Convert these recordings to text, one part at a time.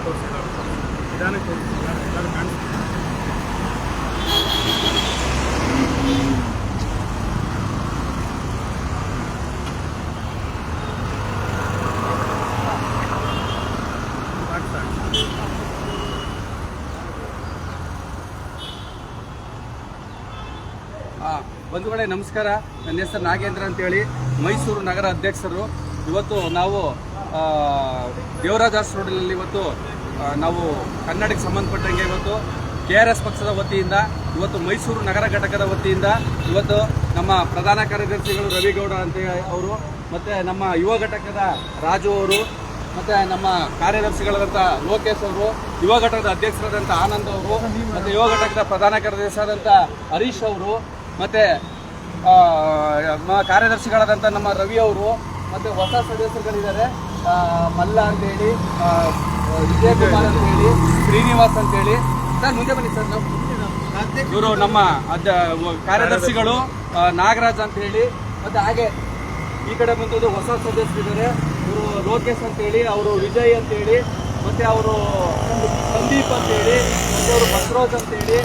ತೋರಿಸಿಲ್ಲ, ನಿಧಾನಕ್ಕೆ ತೋರಿಸಿಲ್ಲ, ಎಲ್ಲರೂ ಕಾಣಿಸ್ತಿಲ್ಲ. ಬಂಧುಗಳೇ ನಮಸ್ಕಾರ. ನನ್ನ ಹೆಸರು ನಾಗೇಂದ್ರ ಅಂತೇಳಿ, ಮೈಸೂರು ನಗರ ಅಧ್ಯಕ್ಷರು. ಇವತ್ತು ನಾವು ದೇವರಾಜ್ ರೋಡಲ್ಲಿ ಇವತ್ತು ನಾವು ಕನ್ನಡಕ್ಕೆ ಸಂಬಂಧಪಟ್ಟಂಗೆ ಇವತ್ತು KRS ಪಕ್ಷದ ವತಿಯಿಂದ ಇವತ್ತು ಮೈಸೂರು ನಗರ ಘಟಕದ ವತಿಯಿಂದ ಇವತ್ತು ನಮ್ಮ ಪ್ರಧಾನ ಕಾರ್ಯದರ್ಶಿಗಳು ರವಿಗೌಡ ಅಂತ ಅವರು, ಮತ್ತು ನಮ್ಮ ಯುವ ಘಟಕದ ರಾಜು ಅವರು, ಮತ್ತು ನಮ್ಮ ಕಾರ್ಯದರ್ಶಿಗಳಾದಂಥ ಲೋಕೇಶ್ ಅವರು, ಯುವ ಘಟಕದ ಅಧ್ಯಕ್ಷರಾದಂಥ ಆನಂದ್ ಅವರು, ಮತ್ತು ಯುವ ಘಟಕದ ಪ್ರಧಾನ ಕಾರ್ಯದರ್ಶಿಯಾದಂಥ ಹರೀಶ್ ಅವರು, ಮತ್ತು ಕಾರ್ಯದರ್ಶಿಗಳಾದಂಥ ನಮ್ಮ ರವಿ ಅವರು, ಮತ್ತು ಹೊಸ ಸದಸ್ಯರುಗಳಿದ್ದಾರೆ ಮಲ್ಲ ಅಂತೇಳಿ, ವಿಜಯಕುಮಾರ್ ಅಂತೇಳಿ, ಶ್ರೀನಿವಾಸ್ ಅಂತೇಳಿ. ಸರ್ ಮುಂದೆ ಬನ್ನಿ ಸರ್. ನಾವು ಇವರು ನಮ್ಮ ಕಾರ್ಯದರ್ಶಿಗಳು ನಾಗರಾಜ್ ಅಂತೇಳಿ, ಮತ್ತು ಹಾಗೆ ಈ ಕಡೆ ಬಂದದ್ದು ಹೊಸ ಸದಸ್ಯರಿದ್ದಾರೆ. ಇವರು ಲೋಕೇಶ್ ಅಂತೇಳಿ, ಅವರು ವಿಜಯ್ ಅಂತೇಳಿ, ಮತ್ತು ಅವರು ಸಂದೀಪ್ ಅಂತೇಳಿ, ಮತ್ತು ಅವರು ಬಸವರಾಜ್ ಅಂತೇಳಿ,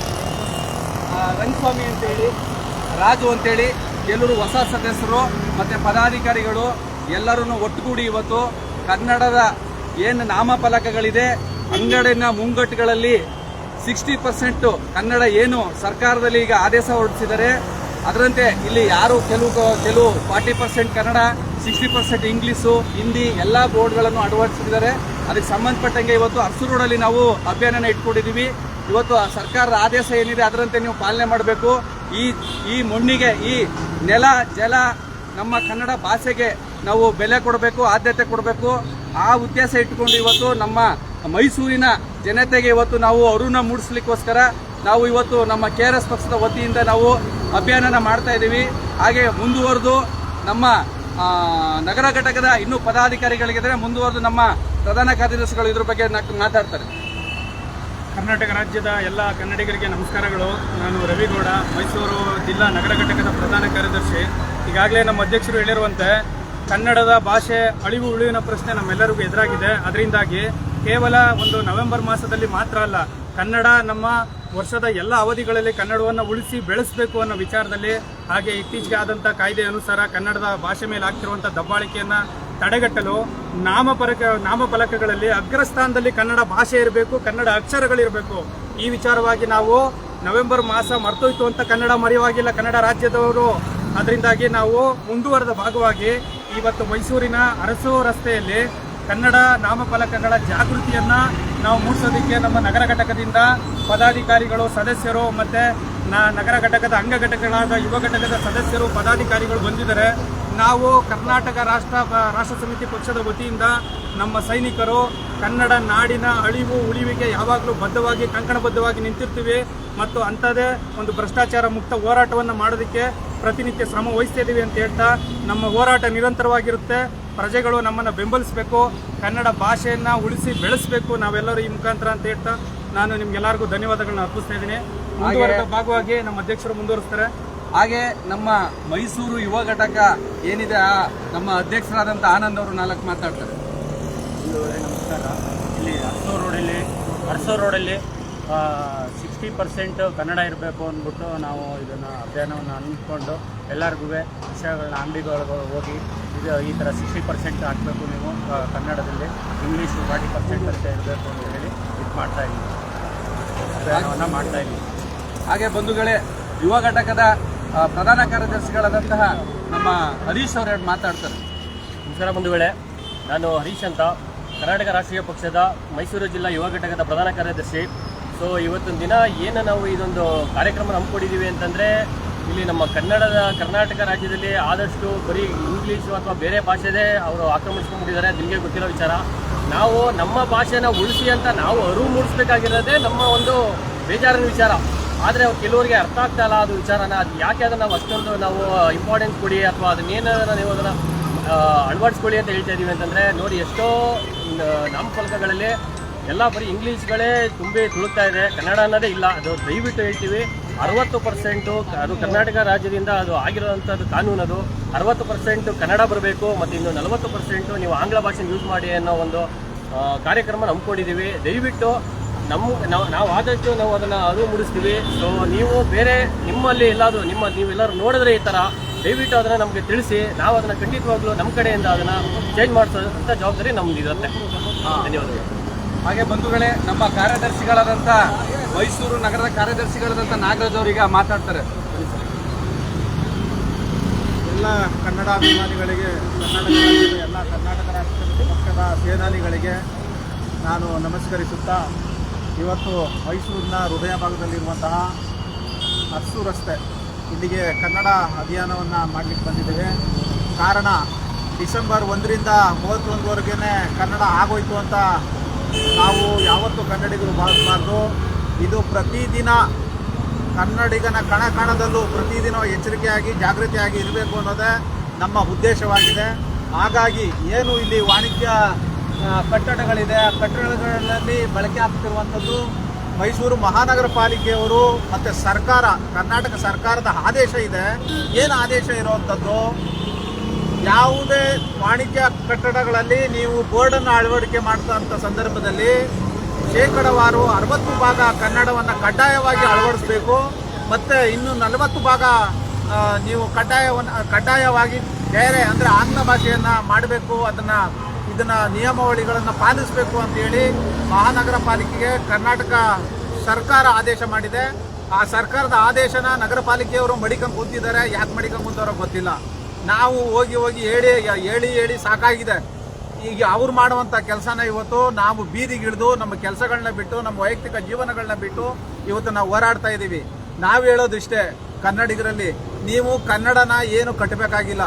ರಂಗಸ್ವಾಮಿ ಅಂತೇಳಿ, ರಾಜು ಅಂತೇಳಿ, ಎಲ್ಲರೂ ಹೊಸ ಸದಸ್ಯರು ಮತ್ತು ಪದಾಧಿಕಾರಿಗಳು ಎಲ್ಲರೂ ಒಟ್ಟುಗೂಡಿ ಇವತ್ತು ಕನ್ನಡದ ಏನು ನಾಮಫಲಕಗಳಿದೆ ಅಂಗಡಿನ ಮುಂಗಟ್ಟುಗಳಲ್ಲಿ 60% ಕನ್ನಡ ಏನು ಸರ್ಕಾರದಲ್ಲಿ ಈಗ ಆದೇಶ ಹೊರಡಿಸಿದ್ದಾರೆ ಅದರಂತೆ ಇಲ್ಲಿ ಯಾರು ಕೆಲವು 40% ಕನ್ನಡ, 60% ಇಂಗ್ಲೀಷು, ಹಿಂದಿ ಎಲ್ಲ ಬೋರ್ಡ್ಗಳನ್ನು ಅಳವಡಿಸಿದ್ದಾರೆ. ಅದಕ್ಕೆ ಸಂಬಂಧಪಟ್ಟಂಗೆ ಇವತ್ತು ಅರಸು ರೋಡಲ್ಲಿ ನಾವು ಅಭಿಯಾನನ ಇಟ್ಕೊಂಡಿದ್ದೀವಿ. ಇವತ್ತು ಸರ್ಕಾರದ ಆದೇಶ ಏನಿದೆ ಅದರಂತೆ ನೀವು ಪಾಲನೆ ಮಾಡಬೇಕು. ಈ ಮಣ್ಣಿಗೆ, ಈ ನೆಲ ಜಲ, ನಮ್ಮ ಕನ್ನಡ ಭಾಷೆಗೆ ನಾವು ಬೆಲೆ ಕೊಡಬೇಕು, ಆದ್ಯತೆ ಕೊಡಬೇಕು. ಆ ಉದ್ದೇಶ ಇಟ್ಟುಕೊಂಡು ಇವತ್ತು ನಮ್ಮ ಮೈಸೂರಿನ ಜನತೆಗೆ ಇವತ್ತು ನಾವು ಅರಿವನ್ನು ಮೂಡಿಸ್ಲಿಕ್ಕೋಸ್ಕರ ನಾವು ಇವತ್ತು ನಮ್ಮ KRS ಪಕ್ಷದ ವತಿಯಿಂದ ನಾವು ಅಭಿಯಾನನ ಮಾಡ್ತಾ ಇದ್ದೀವಿ. ಹಾಗೆ ಮುಂದುವರೆದು ನಮ್ಮ ನಗರ ಘಟಕದ ಇನ್ನೂ ಪದಾಧಿಕಾರಿಗಳಿಗಿದ್ರೆ ಮುಂದುವರೆದು ನಮ್ಮ ಪ್ರಧಾನ ಕಾರ್ಯದರ್ಶಿಗಳು ಇದ್ರ ಬಗ್ಗೆ ಮಾತಾಡ್ತಾರೆ. ಕರ್ನಾಟಕ ರಾಜ್ಯದ ಎಲ್ಲ ಕನ್ನಡಿಗರಿಗೆ ನಮಸ್ಕಾರಗಳು. ನಾನು ರವಿಗೌಡ, ಮೈಸೂರು ಜಿಲ್ಲಾ ನಗರ ಘಟಕದ ಪ್ರಧಾನ ಕಾರ್ಯದರ್ಶಿ. ಈಗಾಗಲೇ ನಮ್ಮ ಅಧ್ಯಕ್ಷರು ಹೇಳಿರುವಂತೆ ಕನ್ನಡದ ಭಾಷೆ ಅಳಿವು ಉಳಿವಿನ ಪ್ರಶ್ನೆ ನಮ್ಮೆಲ್ಲರಿಗೂ ಎದುರಾಗಿದೆ. ಅದರಿಂದಾಗಿ ಕೇವಲ ಒಂದು ನವೆಂಬರ್ ಮಾಸದಲ್ಲಿ ಮಾತ್ರ ಅಲ್ಲ, ಕನ್ನಡ ನಮ್ಮ ವರ್ಷದ ಎಲ್ಲ ಅವಧಿಗಳಲ್ಲಿ ಕನ್ನಡವನ್ನು ಉಳಿಸಿ ಬೆಳೆಸಬೇಕು ಅನ್ನೋ ವಿಚಾರದಲ್ಲಿ, ಹಾಗೆ ಇತ್ತೀಚೆಗೆ ಆದಂಥ ಕಾಯ್ದೆ ಅನುಸಾರ ಕನ್ನಡದ ಭಾಷೆ ಮೇಲೆ ಆಗ್ತಿರುವಂಥ ದಬ್ಬಾಳಿಕೆಯನ್ನು ತಡೆಗಟ್ಟಲು ನಾಮಫಲಕಗಳಲ್ಲಿ ಅಗ್ರಸ್ಥಾನದಲ್ಲಿ ಕನ್ನಡ ಭಾಷೆ ಇರಬೇಕು, ಕನ್ನಡ ಅಕ್ಷರಗಳಿರಬೇಕು. ಈ ವಿಚಾರವಾಗಿ ನಾವು ನವೆಂಬರ್ ಮಾಸ ಮರ್ತೋಯ್ತು ಅಂತ ಕನ್ನಡ ಮರೆಯುವಾಗಿಲ್ಲ ಕನ್ನಡ ರಾಜ್ಯದವರು. ಅದರಿಂದಾಗಿ ನಾವು ಮುಂದುವರೆದ ಭಾಗವಾಗಿ ಇವತ್ತು ಮೈಸೂರಿನ ಅರಸು ರಸ್ತೆಯಲ್ಲಿ ಕನ್ನಡ ನಾಮಫಲಕಗಳ ಜಾಗೃತಿಯನ್ನು ನಾವು ಮೂಡಿಸೋದಕ್ಕೆ ನಮ್ಮ ನಗರ ಘಟಕದಿಂದ ಪದಾಧಿಕಾರಿಗಳು, ಸದಸ್ಯರು ಮತ್ತು ನಗರ ಘಟಕದ ಅಂಗ ಘಟಕಗಳಾದ ಯುವ ಘಟಕದ ಸದಸ್ಯರು, ಪದಾಧಿಕಾರಿಗಳು ಬಂದಿದ್ದಾರೆ. ನಾವು ಕರ್ನಾಟಕ ರಾಷ್ಟ್ರ ಸಮಿತಿ ಪಕ್ಷದ ವತಿಯಿಂದ ನಮ್ಮ ಸೈನಿಕರು ಕನ್ನಡ ನಾಡಿನ ಅಳಿವು ಉಳಿವಿಗೆ ಯಾವಾಗಲೂ ಬದ್ಧವಾಗಿ, ಕಂಕಣಬದ್ಧವಾಗಿ ನಿಂತಿರ್ತೀವಿ ಮತ್ತು ಅಂಥದ್ದೇ ಒಂದು ಭ್ರಷ್ಟಾಚಾರ ಮುಕ್ತ ಹೋರಾಟವನ್ನು ಮಾಡೋದಕ್ಕೆ ಪ್ರತಿನಿತ್ಯ ಶ್ರಮ ವಹಿಸ್ತಾ ಇದ್ದೀವಿ ಅಂತ ಹೇಳ್ತಾ, ನಮ್ಮ ಹೋರಾಟ ನಿರಂತರವಾಗಿರುತ್ತೆ. ಪ್ರಜೆಗಳು ನಮ್ಮನ್ನು ಬೆಂಬಲಿಸಬೇಕು, ಕನ್ನಡ ಭಾಷೆಯನ್ನು ಉಳಿಸಿ ಬೆಳೆಸಬೇಕು ನಾವೆಲ್ಲರೂ ಈ ಮುಖಾಂತರ ಅಂತ ಹೇಳ್ತಾ ನಾನು ನಿಮ್ಗೆಲ್ಲರಿಗೂ ಧನ್ಯವಾದಗಳನ್ನ ಅರ್ಪಿಸ್ತಾ ಇದ್ದೀನಿ. ಮುಂದುವರೆದ ಭಾಗವಾಗಿ ನಮ್ಮ ಅಧ್ಯಕ್ಷರು ಮುಂದುವರಿಸ್ತಾರೆ. ಹಾಗೆ ನಮ್ಮ ಮೈಸೂರು ಯುವ ಘಟಕ ಏನಿದೆ ನಮ್ಮ ಅಧ್ಯಕ್ಷರಾದಂಥ ಆನಂದ್ ಅವರು 4 ಮಾತಾಡ್ತಾರೆ. ನಮಸ್ಕಾರ. ಇಲ್ಲಿ ಅರಸು ರೋಡಲ್ಲಿ 60% ಕನ್ನಡ ಇರಬೇಕು ಅಂದ್ಬಿಟ್ಟು ನಾವು ಇದನ್ನು ಅಭಿಯಾನವನ್ನು ಅಂದ್ಕೊಂಡು ಎಲ್ಲರಿಗೂ ವಿಷಯಗಳನ್ನ ಅಂಗಡಿಗಳಿಗೆ ಹೋಗಿ ಈ ಥರ 60% ಹಾಕಬೇಕು ನೀವು ಕನ್ನಡದಲ್ಲಿ, ಇಂಗ್ಲೀಷು 40% ಅಂತ ಇರಬೇಕು ಅಂತ ಹೇಳಿ ಇದು ಮಾಡ್ತಾಯಿದ್ದೀವಿ, ಅಭಿಯಾನವನ್ನು ಮಾಡ್ತಾಯಿದ್ದೀವಿ. ಹಾಗೆ ಬಂಧುಗಳೇ, ಯುವ ಘಟಕದ ಪ್ರಧಾನ ಕಾರ್ಯದರ್ಶಿಗಳಾದಂತಹ ನಮ್ಮ ಹರೀಶ್ ಅವರು ಮಾತಾಡ್ತಾರೆ. ನಮಸ್ಕಾರ ಬಂಧುಗಳೇ, ನಾನು ಹರೀಶ್ ಅಂತ, ಕರ್ನಾಟಕ ರಾಷ್ಟ್ರೀಯ ಪಕ್ಷದ ಮೈಸೂರು ಜಿಲ್ಲಾ ಯುವ ಘಟಕದ ಪ್ರಧಾನ ಕಾರ್ಯದರ್ಶಿ. ಸೊ ಇವತ್ತಿನ ದಿನ ಏನು ನಾವು ಇದೊಂದು ಕಾರ್ಯಕ್ರಮ ಹಮ್ಮಿಕೊಂಡಿದ್ದೀವಿ ಅಂತಂದರೆ, ಇಲ್ಲಿ ನಮ್ಮ ಕರ್ನಾಟಕ ರಾಜ್ಯದಲ್ಲಿ ಆದಷ್ಟು ಬರೀ ಇಂಗ್ಲೀಷು ಅಥವಾ ಬೇರೆ ಭಾಷೆದೇ ಅವರು ಆಕ್ರಮಿಸ್ಕೊಂಡ್ಬಿಟ್ಟಿದ್ದಾರೆ, ನಿಮಗೆ ಗೊತ್ತಿರೋ ವಿಚಾರ. ನಾವು ನಮ್ಮ ಭಾಷೆನ ಉಳಿಸಿ ಅಂತ ನಾವು ಅರಿವು ಮೂಡಿಸ್ಬೇಕಾಗಿರೋದೇ ನಮ್ಮ ಒಂದು ಬೇಜಾರಿನ ವಿಚಾರ. ಆದರೆ ಕೆಲವರಿಗೆ ಅರ್ಥ ಆಗ್ತಾ ಇಲ್ಲ ಅದು ವಿಚಾರನ. ಅದು ಯಾಕೆ ಅದನ್ನು ನಾವು ಅಷ್ಟೊಂದು ನಾವು ಇಂಪಾರ್ಟೆನ್ಸ್ ಕೊಡಿ ಅಥವಾ ಅದನ್ನೇನಾದ್ರು ನೀವು ಅದನ್ನು ಅಳವಡಿಸ್ಕೊಳ್ಳಿ ಅಂತ ಹೇಳ್ತಾ ಇದ್ದೀವಿ ಅಂತಂದರೆ, ನೋಡಿ ಎಷ್ಟೋ ನಾಮಫಲಕಗಳಲ್ಲಿ ಎಲ್ಲ ಬರೀ ಇಂಗ್ಲೀಷ್ಗಳೇ ತುಳುಕ್ತಾ ಇದೆ, ಕನ್ನಡ ಅನ್ನೋದೇ ಇಲ್ಲ. ಅದು ದಯವಿಟ್ಟು ಹೇಳ್ತೀವಿ, 60% ಅದು ಕರ್ನಾಟಕ ರಾಜ್ಯದಿಂದ ಅದು ಆಗಿರೋವಂಥದ್ದು ಕಾನೂನು. ಅದು 60% ಕನ್ನಡ ಬರಬೇಕು ಮತ್ತು ಇನ್ನು 40% ನೀವು ಆಂಗ್ಲ ಭಾಷೆನ ಯೂಸ್ ಮಾಡಿ ಅನ್ನೋ ಒಂದು ಕಾರ್ಯಕ್ರಮ ಹಮ್ಮಿಕೊಂಡಿದ್ದೀವಿ. ದಯವಿಟ್ಟು ನಾವು ಆದಷ್ಟು ನಾವು ಅದನ್ನು ಅರಿವು ಮೂಡಿಸ್ತೀವಿ. ಸೊ ನೀವು ಬೇರೆ ನಿಮ್ಮಲ್ಲಿ ಎಲ್ಲಾದರೂ ನೀವೆಲ್ಲರೂ ನೋಡಿದ್ರೆ ಈ ಥರ ದಯವಿಟ್ಟು ಅದನ್ನು ನಮಗೆ ತಿಳಿಸಿ. ನಾವು ಅದನ್ನು ಖಂಡಿತವಾಗ್ಲೂ ನಮ್ಮ ಕಡೆಯಿಂದ ಅದನ್ನು ಚೇಂಜ್ ಮಾಡಿಸೋಂಥ ಜವಾಬ್ದಾರಿ ನಮ್ದು ಇರುತ್ತೆ. ಧನ್ಯವಾದಗಳು. ಹಾಗೆ ಬಂಧುಗಳೇ, ನಮ್ಮ ಕಾರ್ಯದರ್ಶಿಗಳಾದಂಥ ಮೈಸೂರು ನಗರದ ಕಾರ್ಯದರ್ಶಿಗಳಾದಂಥ ನಾಗರಾಜ್ ಅವರೀಗ ಮಾತಾಡ್ತಾರೆ. ಎಲ್ಲ ಕನ್ನಡ ಅಭಿಮಾನಿಗಳಿಗೆ, ಕರ್ನಾಟಕ ರಾಜ್ಯದ ಎಲ್ಲ ಕರ್ನಾಟಕ ರಾಷ್ಟ್ರ ಪಕ್ಷದ ಸೇನಾನಿಗಳಿಗೆ ನಾನು ನಮಸ್ಕರಿಸುತ್ತಾ, ಇವತ್ತು ಮೈಸೂರಿನ ಹೃದಯ ಭಾಗದಲ್ಲಿರುವಂತಹ ಅರಸು ರಸ್ತೆ ಇಲ್ಲಿಗೆ ಕನ್ನಡ ಅಭಿಯಾನವನ್ನು ಮಾಡಲಿಕ್ಕೆ ಬಂದಿದ್ದೇವೆ. ಕಾರಣ ಡಿಸೆಂಬರ್ 1ರಿಂದ 31ವರೆಗೆ ಕನ್ನಡ ಆಗೋಯ್ತು ಅಂತ ನಾವು ಯಾವತ್ತೂ ಕನ್ನಡಿಗರು ಭಾವಿಸಬಾರ್ದು. ಇದು ಪ್ರತಿದಿನ ಕನ್ನಡಿಗನ ಕಣದಲ್ಲೂ ಪ್ರತಿದಿನ ಎಚ್ಚರಿಕೆಯಾಗಿ ಜಾಗೃತಿಯಾಗಿ ಇರಬೇಕು ಅನ್ನೋದೇ ನಮ್ಮ ಉದ್ದೇಶವಾಗಿದೆ. ಹಾಗಾಗಿ ಏನು ಇಲ್ಲಿ ವಾಣಿಜ್ಯ ಕಟ್ಟಡಗಳಿದೆ, ಆ ಕಟ್ಟಡಗಳಲ್ಲಿ ಬಳಕೆ ಆಗ್ತಿರುವಂಥದ್ದು ಮೈಸೂರು ಮಹಾನಗರ ಪಾಲಿಕೆಯವರು ಮತ್ತು ಸರ್ಕಾರ, ಕರ್ನಾಟಕ ಸರ್ಕಾರದ ಆದೇಶ ಇದೆ. ಏನು ಆದೇಶ ಇರುವಂಥದ್ದು, ಯಾವುದೇ ವಾಣಿಜ್ಯ ಕಟ್ಟಡಗಳಲ್ಲಿ ನೀವು ಬೋರ್ಡನ್ನು ಅಳವಡಿಕೆ ಮಾಡ್ತಂಥ ಸಂದರ್ಭದಲ್ಲಿ ಶೇಕಡವಾರು 60 ಭಾಗ ಕನ್ನಡವನ್ನು ಕಡ್ಡಾಯವಾಗಿ ಅಳವಡಿಸಬೇಕು. ಮತ್ತು ಇನ್ನು 40 ಭಾಗ ನೀವು ಕಡ್ಡಾಯವಾಗಿ ಬೇರೆ ಅಂದರೆ ಆಂಗ್ಲ ಭಾಷೆಯನ್ನು ಮಾಡಬೇಕು. ಇದನ್ನು ನಿಯಮಾವಳಿಗಳನ್ನು ಪಾಲಿಸಬೇಕು ಅಂತೇಳಿ ಮಹಾನಗರ ಪಾಲಿಕೆಗೆ ಕರ್ನಾಟಕ ಸರ್ಕಾರ ಆದೇಶ ಮಾಡಿದೆ. ಆ ಸರ್ಕಾರದ ಆದೇಶನ ನಗರ ಪಾಲಿಕೆಯವರು ಮಡಿಕೊಂಡು ಕೂತಿದ್ದಾರೆ. ಯಾಕೆ ಮಡಿಕೊಂಡು ಕೂತವ್ರೋ ಗೊತ್ತಿಲ್ಲ. ನಾವು ಹೋಗಿ ಹೇಳಿ ಸಾಕಾಗಿದೆ. ಈಗ ಅವ್ರು ಮಾಡುವಂಥ ಕೆಲಸನ ಇವತ್ತು ನಾವು ಬೀದಿಗಿಳಿದು ನಮ್ಮ ಕೆಲಸಗಳನ್ನ ಬಿಟ್ಟು, ನಮ್ಮ ವೈಯಕ್ತಿಕ ಜೀವನಗಳನ್ನ ಬಿಟ್ಟು ಇವತ್ತು ನಾವು ಹೋರಾಡ್ತಾ ಇದ್ದೀವಿ. ನಾವು ಹೇಳೋದಿಷ್ಟೇ ಕನ್ನಡಿಗರಲ್ಲಿ, ನೀವು ಕನ್ನಡನ ಏನು ಕಟ್ಟಬೇಕಾಗಿಲ್ಲ,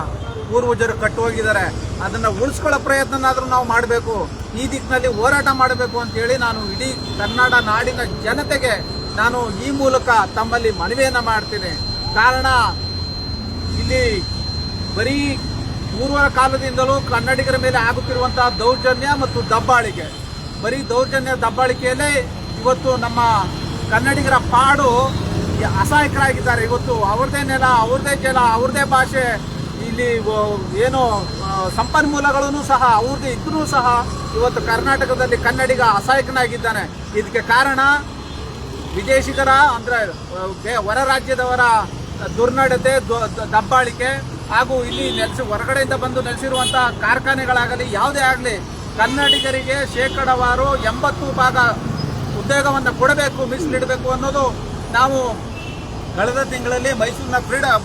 ಪೂರ್ವಜರು ಕಟ್ಟು ಹೋಗಿದ್ದಾರೆ. ಅದನ್ನು ಉಳಿಸ್ಕೊಳ್ಳೋ ಪ್ರಯತ್ನನಾದರೂ ನಾವು ಮಾಡಬೇಕು. ಈ ದಿಕ್ಕಿನಲ್ಲಿ ಹೋರಾಟ ಮಾಡಬೇಕು ಅಂತೇಳಿ ನಾನು ಇಡೀ ಕನ್ನಡ ನಾಡಿನ ಜನತೆಗೆ ನಾನು ಈ ಮೂಲಕ ತಮ್ಮಲ್ಲಿ ಮನವಿಯನ್ನು ಮಾಡ್ತೀನಿ. ಕಾರಣ ಇಲ್ಲಿ ಬರೀ ಪೂರ್ವ ಕಾಲದಿಂದಲೂ ಕನ್ನಡಿಗರ ಮೇಲೆ ಆಗುತ್ತಿರುವಂತಹ ದೌರ್ಜನ್ಯ ಮತ್ತು ದಬ್ಬಾಳಿಕೆ, ಬರೀ ದಬ್ಬಾಳಿಕೆಯಲ್ಲೇ ಇವತ್ತು ನಮ್ಮ ಕನ್ನಡಿಗರ ಪಾಡು ಅಸಹಾಯಕರಾಗಿದ್ದಾರೆ. ಇವತ್ತು ಅವ್ರದೇ ನೆಲ, ಅವ್ರದೇ ಜಲ, ಅವ್ರದೇ ಭಾಷೆ, ಇಲ್ಲಿ ಏನು ಸಂಪನ್ಮೂಲಗಳೂ ಸಹ ಅವ್ರದ್ದು ಇದ್ರೂ ಸಹ ಇವತ್ತು ಕರ್ನಾಟಕದಲ್ಲಿ ಕನ್ನಡಿಗ ಅಸಹಾಯಕನಾಗಿದ್ದಾನೆ. ಇದಕ್ಕೆ ಕಾರಣ ವಿದೇಶಿಗರ ಅಂದರೆ ಹೊರ ರಾಜ್ಯದವರ ದುರ್ನಡತೆ, ದಬ್ಬಾಳಿಕೆ ಹಾಗೂ ಇಲ್ಲಿ ಹೊರಗಡೆಯಿಂದ ಬಂದು ನೆಲೆಸಿರುವಂಥ ಕಾರ್ಖಾನೆಗಳಾಗಲಿ ಯಾವುದೇ ಆಗಲಿ ಕನ್ನಡಿಗರಿಗೆ ಶೇಕಡವಾರು 80 ಭಾಗ ಉದ್ಯೋಗವನ್ನು ಕೊಡಬೇಕು, ಮೀಸಲಿಡಬೇಕು ಅನ್ನೋದು ನಾವು ಕಳೆದ ತಿಂಗಳಲ್ಲಿ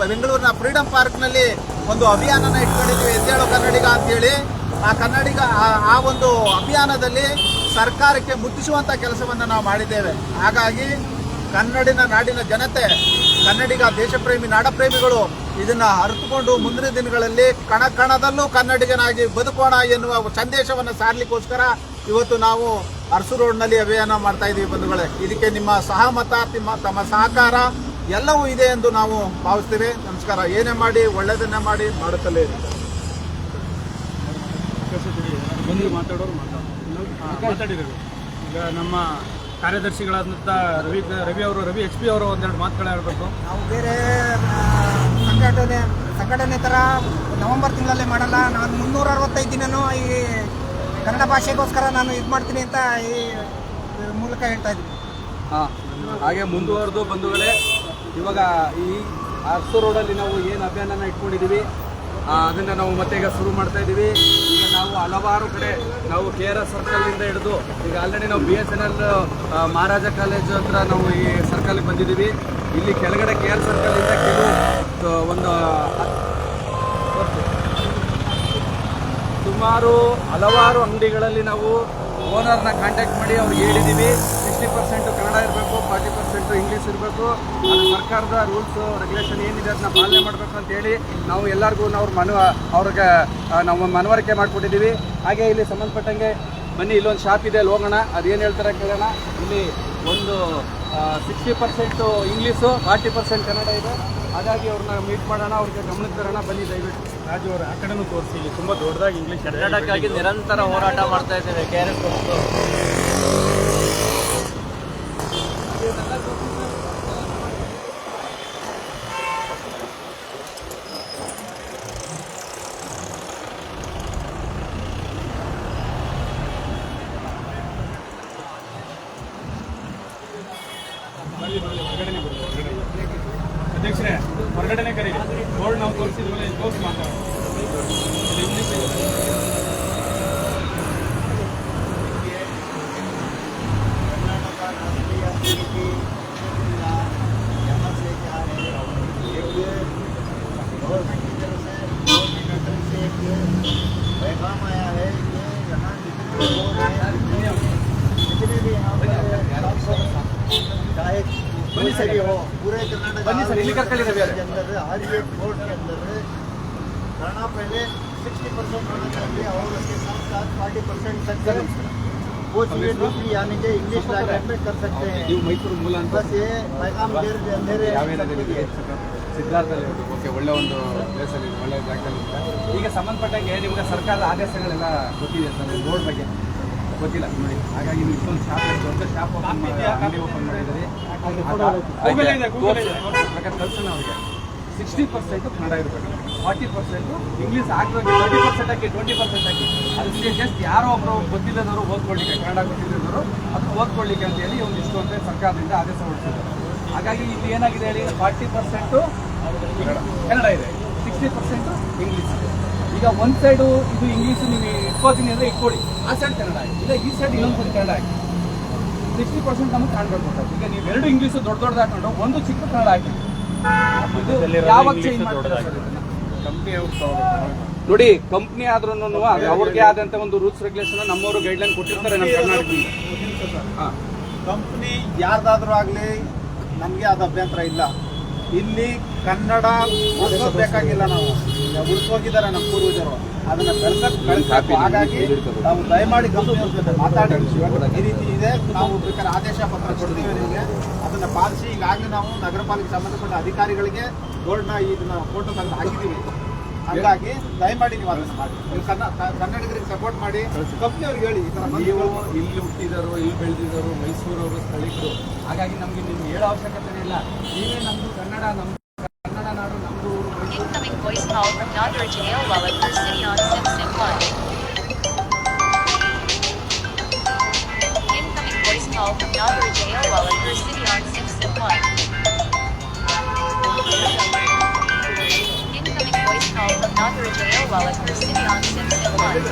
ಬೆಂಗಳೂರಿನ ಫ್ರೀಡಂ ಪಾರ್ಕ್ನಲ್ಲಿ ಒಂದು ಅಭಿಯಾನನ ಇಟ್ಕೊಂಡಿದ್ದೀವಿ, ಎದ್ದೇಳು ಕನ್ನಡಿಗ ಅಂತೇಳಿ. ಆ ಒಂದು ಅಭಿಯಾನದಲ್ಲಿ ಸರ್ಕಾರಕ್ಕೆ ಮುಟ್ಟಿಸುವಂಥ ಕೆಲಸವನ್ನು ನಾವು ಮಾಡಿದ್ದೇವೆ. ಹಾಗಾಗಿ ನಾಡಿನ ಜನತೆ, ಕನ್ನಡಿಗ ದೇಶಪ್ರೇಮಿ, ನಾಡಪ್ರೇಮಿಗಳು ಇದನ್ನು ಅರಿತುಕೊಂಡು ಮುಂದಿನ ದಿನಗಳಲ್ಲಿ ಕಣದಲ್ಲೂ ಕನ್ನಡಿಗನಾಗಿ ಬದುಕೋಣ ಎನ್ನುವ ಸಂದೇಶವನ್ನು ಸಾರಲಿಕ್ಕೋಸ್ಕರ ಇವತ್ತು ನಾವು ಅರಸು ರೋಡ್ನಲ್ಲಿ ಅಭಿಯಾನ ಮಾಡ್ತಾ ಇದ್ದೀವಿ ಬಂಧುಗಳೇ. ಇದಕ್ಕೆ ನಿಮ್ಮ ಸಹಮತ, ತಮ್ಮ ಸಹಕಾರ ಎಲ್ಲವೂ ಇದೆ ಎಂದು ನಾವು ಭಾವಿಸ್ತೇವೆ. ನಮಸ್ಕಾರ. ಏನೇ ಮಾಡಿ ಒಳ್ಳೆಯದನ್ನೇ ಮಾಡುತ್ತಲೇ ಇರಿ. ಮಾತಾಡಿರೋದು ಈಗ ನಮ್ಮ ಕಾರ್ಯದರ್ಶಿಗಳಾದಂಥ ರವಿ HP ಅವರು ಒಂದೆರಡು ಮಾತುಗಳು ಹೇಳಬೇಕು. ನಾವು ಬೇರೆ ಸಂಘಟನೆ ಥರ ನವೆಂಬರ್ ತಿಂಗಳಲ್ಲೇ ಮಾಡಲ್ಲ. ನಾನು 365 ದಿನನೂ ಈ ಕನ್ನಡ ಭಾಷೆಗೋಸ್ಕರ ನಾನು ಇದು ಮಾಡ್ತೀನಿ ಅಂತ ಈ ಮೂಲಕ ಹೇಳ್ತಾ ಇದ್ದೀನಿ. ಹಾಗೆ ಮುಂದುವರೆದು ಬಂಧುಗಳೇ, ಇವಾಗ ಈ ಅರಸು ರೋಡಲ್ಲಿ ನಾವು ಏನು ಅಭಿಯಾನನ ಇಟ್ಕೊಂಡಿದ್ದೀವಿ ಅದನ್ನು ನಾವು ಮತ್ತೆ ಈಗ ಶುರು ಮಾಡ್ತಾ ಇದ್ದೀವಿ. ಈಗ ನಾವು ಹಲವಾರು ಕಡೆ ನಾವು KRS ಸರ್ಕಲಿಂದ ಹಿಡಿದು ಈಗ ಆಲ್ರೆಡಿ ನಾವು BSNL ಮಹಾರಾಜ ಕಾಲೇಜು ಹತ್ರ ನಾವು ಈ ಸರ್ಕಲ್ಗೆ ಬಂದಿದ್ದೀವಿ. ಇಲ್ಲಿ ಕೆಳಗಡೆ KR ಸರ್ಕಲಿಂದ ಸುಮಾರು ಹಲವಾರು ಅಂಗಡಿಗಳಲ್ಲಿ ನಾವು ಓನರ್ನ ಕಾಂಟ್ಯಾಕ್ಟ್ ಮಾಡಿ ಅವ್ರಿಗೆ ಹೇಳಿದ್ದೀವಿ 60% ಕನ್ನಡ ಇರಬೇಕು, 40% ಇಂಗ್ಲೀಷ್ ಇರಬೇಕು, ಅದು ಸರ್ಕಾರದ ರೂಲ್ಸು ರೆಗ್ಯುಲೇಷನ್ ಏನಿದೆ ಅದನ್ನ ಪಾಲನೆ ಮಾಡಬೇಕು ಅಂತ ಹೇಳಿ ನಾವು ಎಲ್ಲರಿಗೂ ಅವ್ರಿಗೆ ನಾವು ಮನವರಿಕೆ ಮಾಡಿಕೊಟ್ಟಿದ್ದೀವಿ. ಹಾಗೆ ಇಲ್ಲಿ ಸಂಬಂಧಪಟ್ಟಂಗೆ ಬನ್ನಿ, ಇಲ್ಲೊಂದು ಶಾಪ್ ಇದೆ, ಅಲ್ಲಿ ಹೋಗೋಣ, ಅದೇನು ಹೇಳ್ತಾರೆ ಕೇಳೋಣ. ಇಲ್ಲಿ ಒಂದು 60% ಇಂಗ್ಲೀಷು, 40% ಕನ್ನಡ ಇದೆ. ಹಾಗಾಗಿ ಅವ್ರನ್ನ ಮೀಟ್ ಮಾಡೋಣ, ಅವ್ರಿಗೆ ಗಮನಕ್ಕೆ ತರೋಣ. ಬನ್ನಿ ದಯವಿಟ್ಟು. ರಾಜು ಅವರು ಆ ಕಡೆನೂ ತೋರಿಸಿ, ಇಲ್ಲಿ ತುಂಬ ದೊಡ್ಡದಾಗಿ ಇಂಗ್ಲೀಷ್ ಕನ್ನಡಕ್ಕಾಗಿ ನಿರಂತರ ಹೋರಾಟ ಮಾಡ್ತಾ ಇದ್ದೇವೆ KRS. ಹೊರಗಡೆನೆ ಕರೀರಿ. ಬೋರ್ಡ್ ನಾವು ತೋರಿಸಿದ್ವಲ್ಲ, ಇಲ್ಲಿ ತೋರಿಸಿ ಮಾತಾಡೋದು. गवर्नमेंट की तरफ से गवर्नमेंट से एक पैगाम आया है कि यहाँ जितने लोग हैं जितने भी यहाँ पर चाहे कोई से भी हो पूरे कर्नाटक के अंदर हर एक बोर्ड के अंदर करना पहले 60% होना चाहिए और उसके साथ साथ 40% तक वो चीज़ें दूसरी यानी कि इंग्लिश लैंग्वेज में कर सकते हैं। बस ये पैगाम दे रहे हैं। ಸಿದ್ಧಾರ್ಥಲ್ಲಿ ಓಕೆ, ಒಳ್ಳೆ ಒಂದು ಪ್ಲೇಸಲ್ಲಿ ಒಳ್ಳೆ ಜಾಗದಲ್ಲಿ. ಈಗ ಸಂಬಂಧಪಟ್ಟಂಗೆ ನಿಮಗೆ ಸರ್ಕಾರದ ಆದೇಶಗಳೆಲ್ಲ ಗೊತ್ತಿದೆ ಸರ್, ಬೋರ್ಡ್ ಬಗ್ಗೆ ಗೊತ್ತಿಲ್ಲ ನೋಡಿ. ಹಾಗಾಗಿ ನೀವು ಇಷ್ಟೊಂದು ಶಾಪ್, ದೊಡ್ಡ ಶಾಪ್ ಅಂಗಡಿ ಓಪನ್ ಮಾಡಿದ್ದೀರಿ. ಬೇಕಾದ್ರೆ ಕಲ್ಸೋಣ ಅವರಿಗೆ. 60% ಕನ್ನಡ ಇರಬೇಕು, 40% ಇಂಗ್ಲೀಷ್ ಹಾಕಬೇಕು, 30% ಹಾಕಿ, 20% ಹಾಕಿ. ಅದಕ್ಕೆ ಜಸ್ಟ್ ಯಾರೋ ಒಬ್ಬರು ಗೊತ್ತಿಲ್ಲದವರು ಓದ್ಕೊಳ್ಳಿಕ್ಕೆ, ಕನ್ನಡ ಗೊತ್ತಿಲ್ಲದವರು ಅಥವಾ ಓದ್ಕೊಳ್ಳಿಕ್ಕೆ ಅಂತೇಳಿ ಒಂದಿಷ್ಟು ಅಂತ ಸರ್ಕಾರದಿಂದ ಆದೇಶ ಹೊರಡಿಸಿದ್ದಾರೆ. ಹಾಗಾಗಿ ಇಲ್ಲಿ ಏನಾಗಿದೆ ಹೇಳಿ, 40% ಕನ್ನಡ ಇದೆ, 60% ಇಂಗ್ಲೀಷ್ ಇದೆ. ಈಗ ಒಂದು ಸೈಡು ಇದು ಇಂಗ್ಲೀಷು ನೀವು ಇಟ್ಕೋತೀನಿ ಅಂದರೆ ಇಟ್ಕೊಳ್ಳಿ, ಆ ಸೈಡ್ ಕನ್ನಡ ಆಗಿ, ಇಲ್ಲ ಈ ಸೈಡ್ ಇನ್ನೊಂದು ಕನ್ನಡ ಆಗಿ. 60% ನಮಗೆ ಕಾಣ್ಬೇಕು. ಈಗ ನೀವು ಎರಡು ಇಂಗ್ಲೀಷು ದೊಡ್ಡ ಹಾಕೊಂಡು ಒಂದು ಚಿಕ್ಕ ಕನ್ನಡ ಹಾಕಿ, ಯಾವಾಗ ಚೇಂಜ್ ಮಾಡ್ತಾರೆ ಕಂಪ್ನಿ ನೋಡಿ. ಕಂಪ್ನಿ ಆದ್ರೂ ಅವ್ರಿಗೆ ಆದಂತ ಒಂದು ರೂಲ್ಸ್ ರೆಗ್ಯುಲೇಷನ್ ನಮ್ಮವರು ಗೈಡ್ಲೈನ್ ಕೊಟ್ಟಿರ್ತಾರೆ ನಮ್ಮ ಕರ್ನಾಟಕದಿಂದ. ಕಂಪ್ನಿ ಯಾರ್ದಾದ್ರೂ ಆಗಲಿ ನಮಗೆ ಅದು ಅಭ್ಯಂತರ ಇಲ್ಲ. ಇಲ್ಲಿ ಕನ್ನಡ ಉಳಿಸೋಬೇಕಾಗಿಲ್ಲ, ನಾವು ಉಳಿಸೋಗಿದ್ದಾರೆ ನಮ್ಮ ಪೂರ್ವಜರು, ಅದನ್ನ ಬೆಳೆಸಬೇಕು. ಹಾಗಾಗಿ ನಾವು ದಯಮಾಡಿ ಕಂಪ್ನಿಯವ್ರ ಜೊತೆ ಮಾತಾಡಿ ಈ ರೀತಿ ಇದೆ, ನಾವು ಬೇಕಾದ್ರೆ ಆದೇಶ ಪತ್ರ ಕೊಡ್ತೀವಿ ನಿಮಗೆ, ಅದನ್ನ ಪಾಲಿಸಿ. ಈಗಾಗಲೇ ನಾವು ನಗರ ಪಾಲಿಕೆ ಸಂಬಂಧಪಟ್ಟ ಅಧಿಕಾರಿಗಳಿಗೆ ಗೋಲ್ಡ್ನ ಇದನ್ನ ಫೋಟೋ ತೆಗೆದು ಹಾಕಿದ್ದೀವಿ. ಹಾಗಾಗಿ ದಯಮಾಡಿ ನೀವು ಅದನ್ನ ಮಾಡಿ, ನೀವು ಕನ್ನಡಿಗರಿಗೆ ಸಪೋರ್ಟ್ ಮಾಡಿ. ಕಂಪ್ನಿಯವ್ರಿಗೆ ಹೇಳಿ, ಈ ಥರ ನೀವು ಇಲ್ಲಿ ಹುಟ್ಟಿದರು, ಇಲ್ಲಿ ಬೆಳೆದಿದ್ದರು, ಮೈಸೂರವರು ಸ್ಥಳೀಕರು. ಹಾಗಾಗಿ ನಮಗೆ ನಿಮ್ಗೆ ಹೇಳೋ ಅವಶ್ಯಕತೆ ಇಲ್ಲ. ನೀವೇ ನಮ್ದು ಕನ್ನಡ, ನಮ್ದು ಕನ್ನಡ ನಾಡು, ನಮ್ದು ಊರು. Incoming voice call from Nagaraj Ayalwala, City on Sim 1. Incoming voice call from Nagaraj Ayalwala, City on Sim 1. Incoming voice call from Nagaraj Ayalwala, City on Sim 1.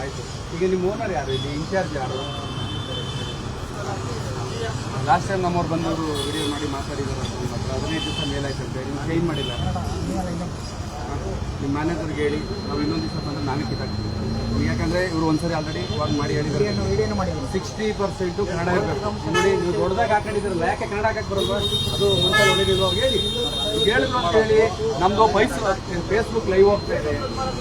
ಆಯ್ತು. ಈಗ ನಿಮ್ಮ ಓನರ್ ಯಾರು, ಇಲ್ಲಿ ಇನ್ಚಾರ್ಜ್ ಯಾರು? ಲಾಸ್ಟ್ ಟೈಮ್ ನಮ್ಮವ್ರು ಬಂದವರು video ಮಾಡಿ ಮಾತಾಡಿದ್ದಾರೆ ನಿಮ್ಮ ಹತ್ರ, 15 ದಿವಸ ಮೇಲಾಯ್ತಂತೆ, ನೀವು ಚೇಂಜ್ ಮಾಡಿಲ್ಲ. ನಿಮ್ಮ ಮ್ಯಾನೇಜರ್ಗೆ ಹೇಳಿ, ನಾವು ಇನ್ನೊಂದು ದಿವಸ ಬಂದರೆ ನಾವೇ ಕಿತ್ತಾಕ್ತೀವಿ. ಯಾಕಂದರೆ ಇವರು ಒಂದ್ಸರಿ ಆಲ್ರೆಡಿ ವರ್ಕ್ ಮಾಡಿ ಹೇಳಿದ್ದಾರೆ 60% ಕನ್ನಡ ಇರಬೇಕು. ನೋಡಿ ನೀವು ದೊಡ್ಡದಾಗಿ ಹಾಕೊಂಡಿದ್ದೀರಲ್ಲ, ಯಾಕೆ ಕನ್ನಡ ಹಾಕಕ್ಕೆ ಬರಲ್ವಾ? ಅದು ಮುಂಚೆ ಹೊಡಿಲಿಲ್ವ ಹೇಳಿ, ಹೇಳಿದ್ರು ಅಂತ ಹೇಳಿ. ನಮ್ಮದು ಫೇಸ್ಬುಕ್ ಲೈವ್ ಹೋಗ್ತಾ ಇದೆ,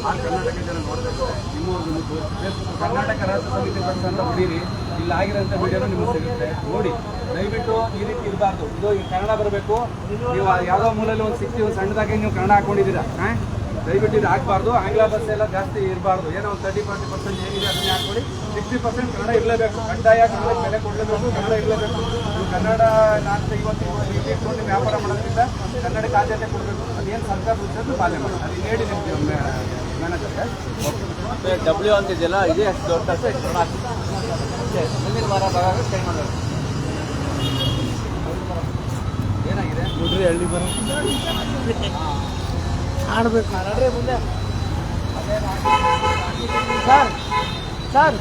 ಆ ಕರ್ನಾಟಕ ಜನ ನೋಡ್ತಾರೆ. ನಿಮ್ಮವ್ರದ್ದು ಫೇಸ್ಬುಕ್ ಕರ್ನಾಟಕ ರಾಜ್ಯ ಸಮಿತಿ ಅಂತ ಹೊಡೀರಿ, ಇಲ್ಲಿ ಆಗಿರೋಂಥ ವಿಡಿಯೋನ ನಿಮಗೆ ಸಿಗುತ್ತೆ ನೋಡಿ. ದಯವಿಟ್ಟು ಈ ರೀತಿ ಇರಬಾರ್ದು. ಇದು ಈಗ ಕನ್ನಡ ಬರಬೇಕು. ನೀವು ಯಾವುದೋ ಮೂಲೆಯಲ್ಲಿ ಒಂದು ಸಿಕ್ತಿ ಒಂದು ಸಣ್ಣದಾಗಿ ನೀವು ಕನ್ನಡ ಹಾಕೊಂಡಿದ್ದೀರಾ, ದಯವಿಟ್ಟು ಇದು ಹಾಕಬಾರ್ದು. ಆಂಗ್ಲ ಭಾಷೆ ಎಲ್ಲ ಜಾಸ್ತಿ ಇರಬಾರ್ದು. ಏನೋ ಒಂದು 30-40% ಏನಿದೆ ಅದನ್ನೇ ಹಾಕೊಳ್ಳಿ. 60% ಕನ್ನಡ ಇರಲೇಬೇಕು, ಕಡ್ಡಾಯ. ಕನ್ನಡ ಬೆಲೆ ಕೊಡಲೇಬೇಕು, ಕನ್ನಡ ಇರಲೇಬೇಕು. ನೀವು ಕನ್ನಡ ನಾಲ್ಕು ಇವತ್ತು ರೀತಿ ಇಟ್ಕೊಂಡು ವ್ಯಾಪಾರ ಮಾಡೋದ್ರಿಂದ ಕನ್ನಡಕ್ಕೆ ಆದ್ಯತೆ ಕೊಡಬೇಕು. ಅದೇನು ಸರ್ಕಾರ ರೂಲ್ಸನ್ನು ಪಾಲನೆ ಮಾಡಿ, ಅದು ಹೇಳಿ ನಿಮಗೆ ಮ್ಯಾನೇಜರ್ಗೆ. ಡಬ್ಲ್ಯೂ ಅಂತಿದೆಯಲ್ಲ, ಇದೇ ಅಷ್ಟು ದೊಡ್ಡ ಮುಂದಿನ ವಾರ ಬರೋದು ಟ್ರೈ ಮಾಡೋದು. ಏನಾಗಿದೆ ಮುದ್ರಿ ಹಳ್ಳಿ ಬರೋ ಆಡಬೇಕು ನಡ್ರಿ ಮುಂದೆ. ಸರ್ ಸರ್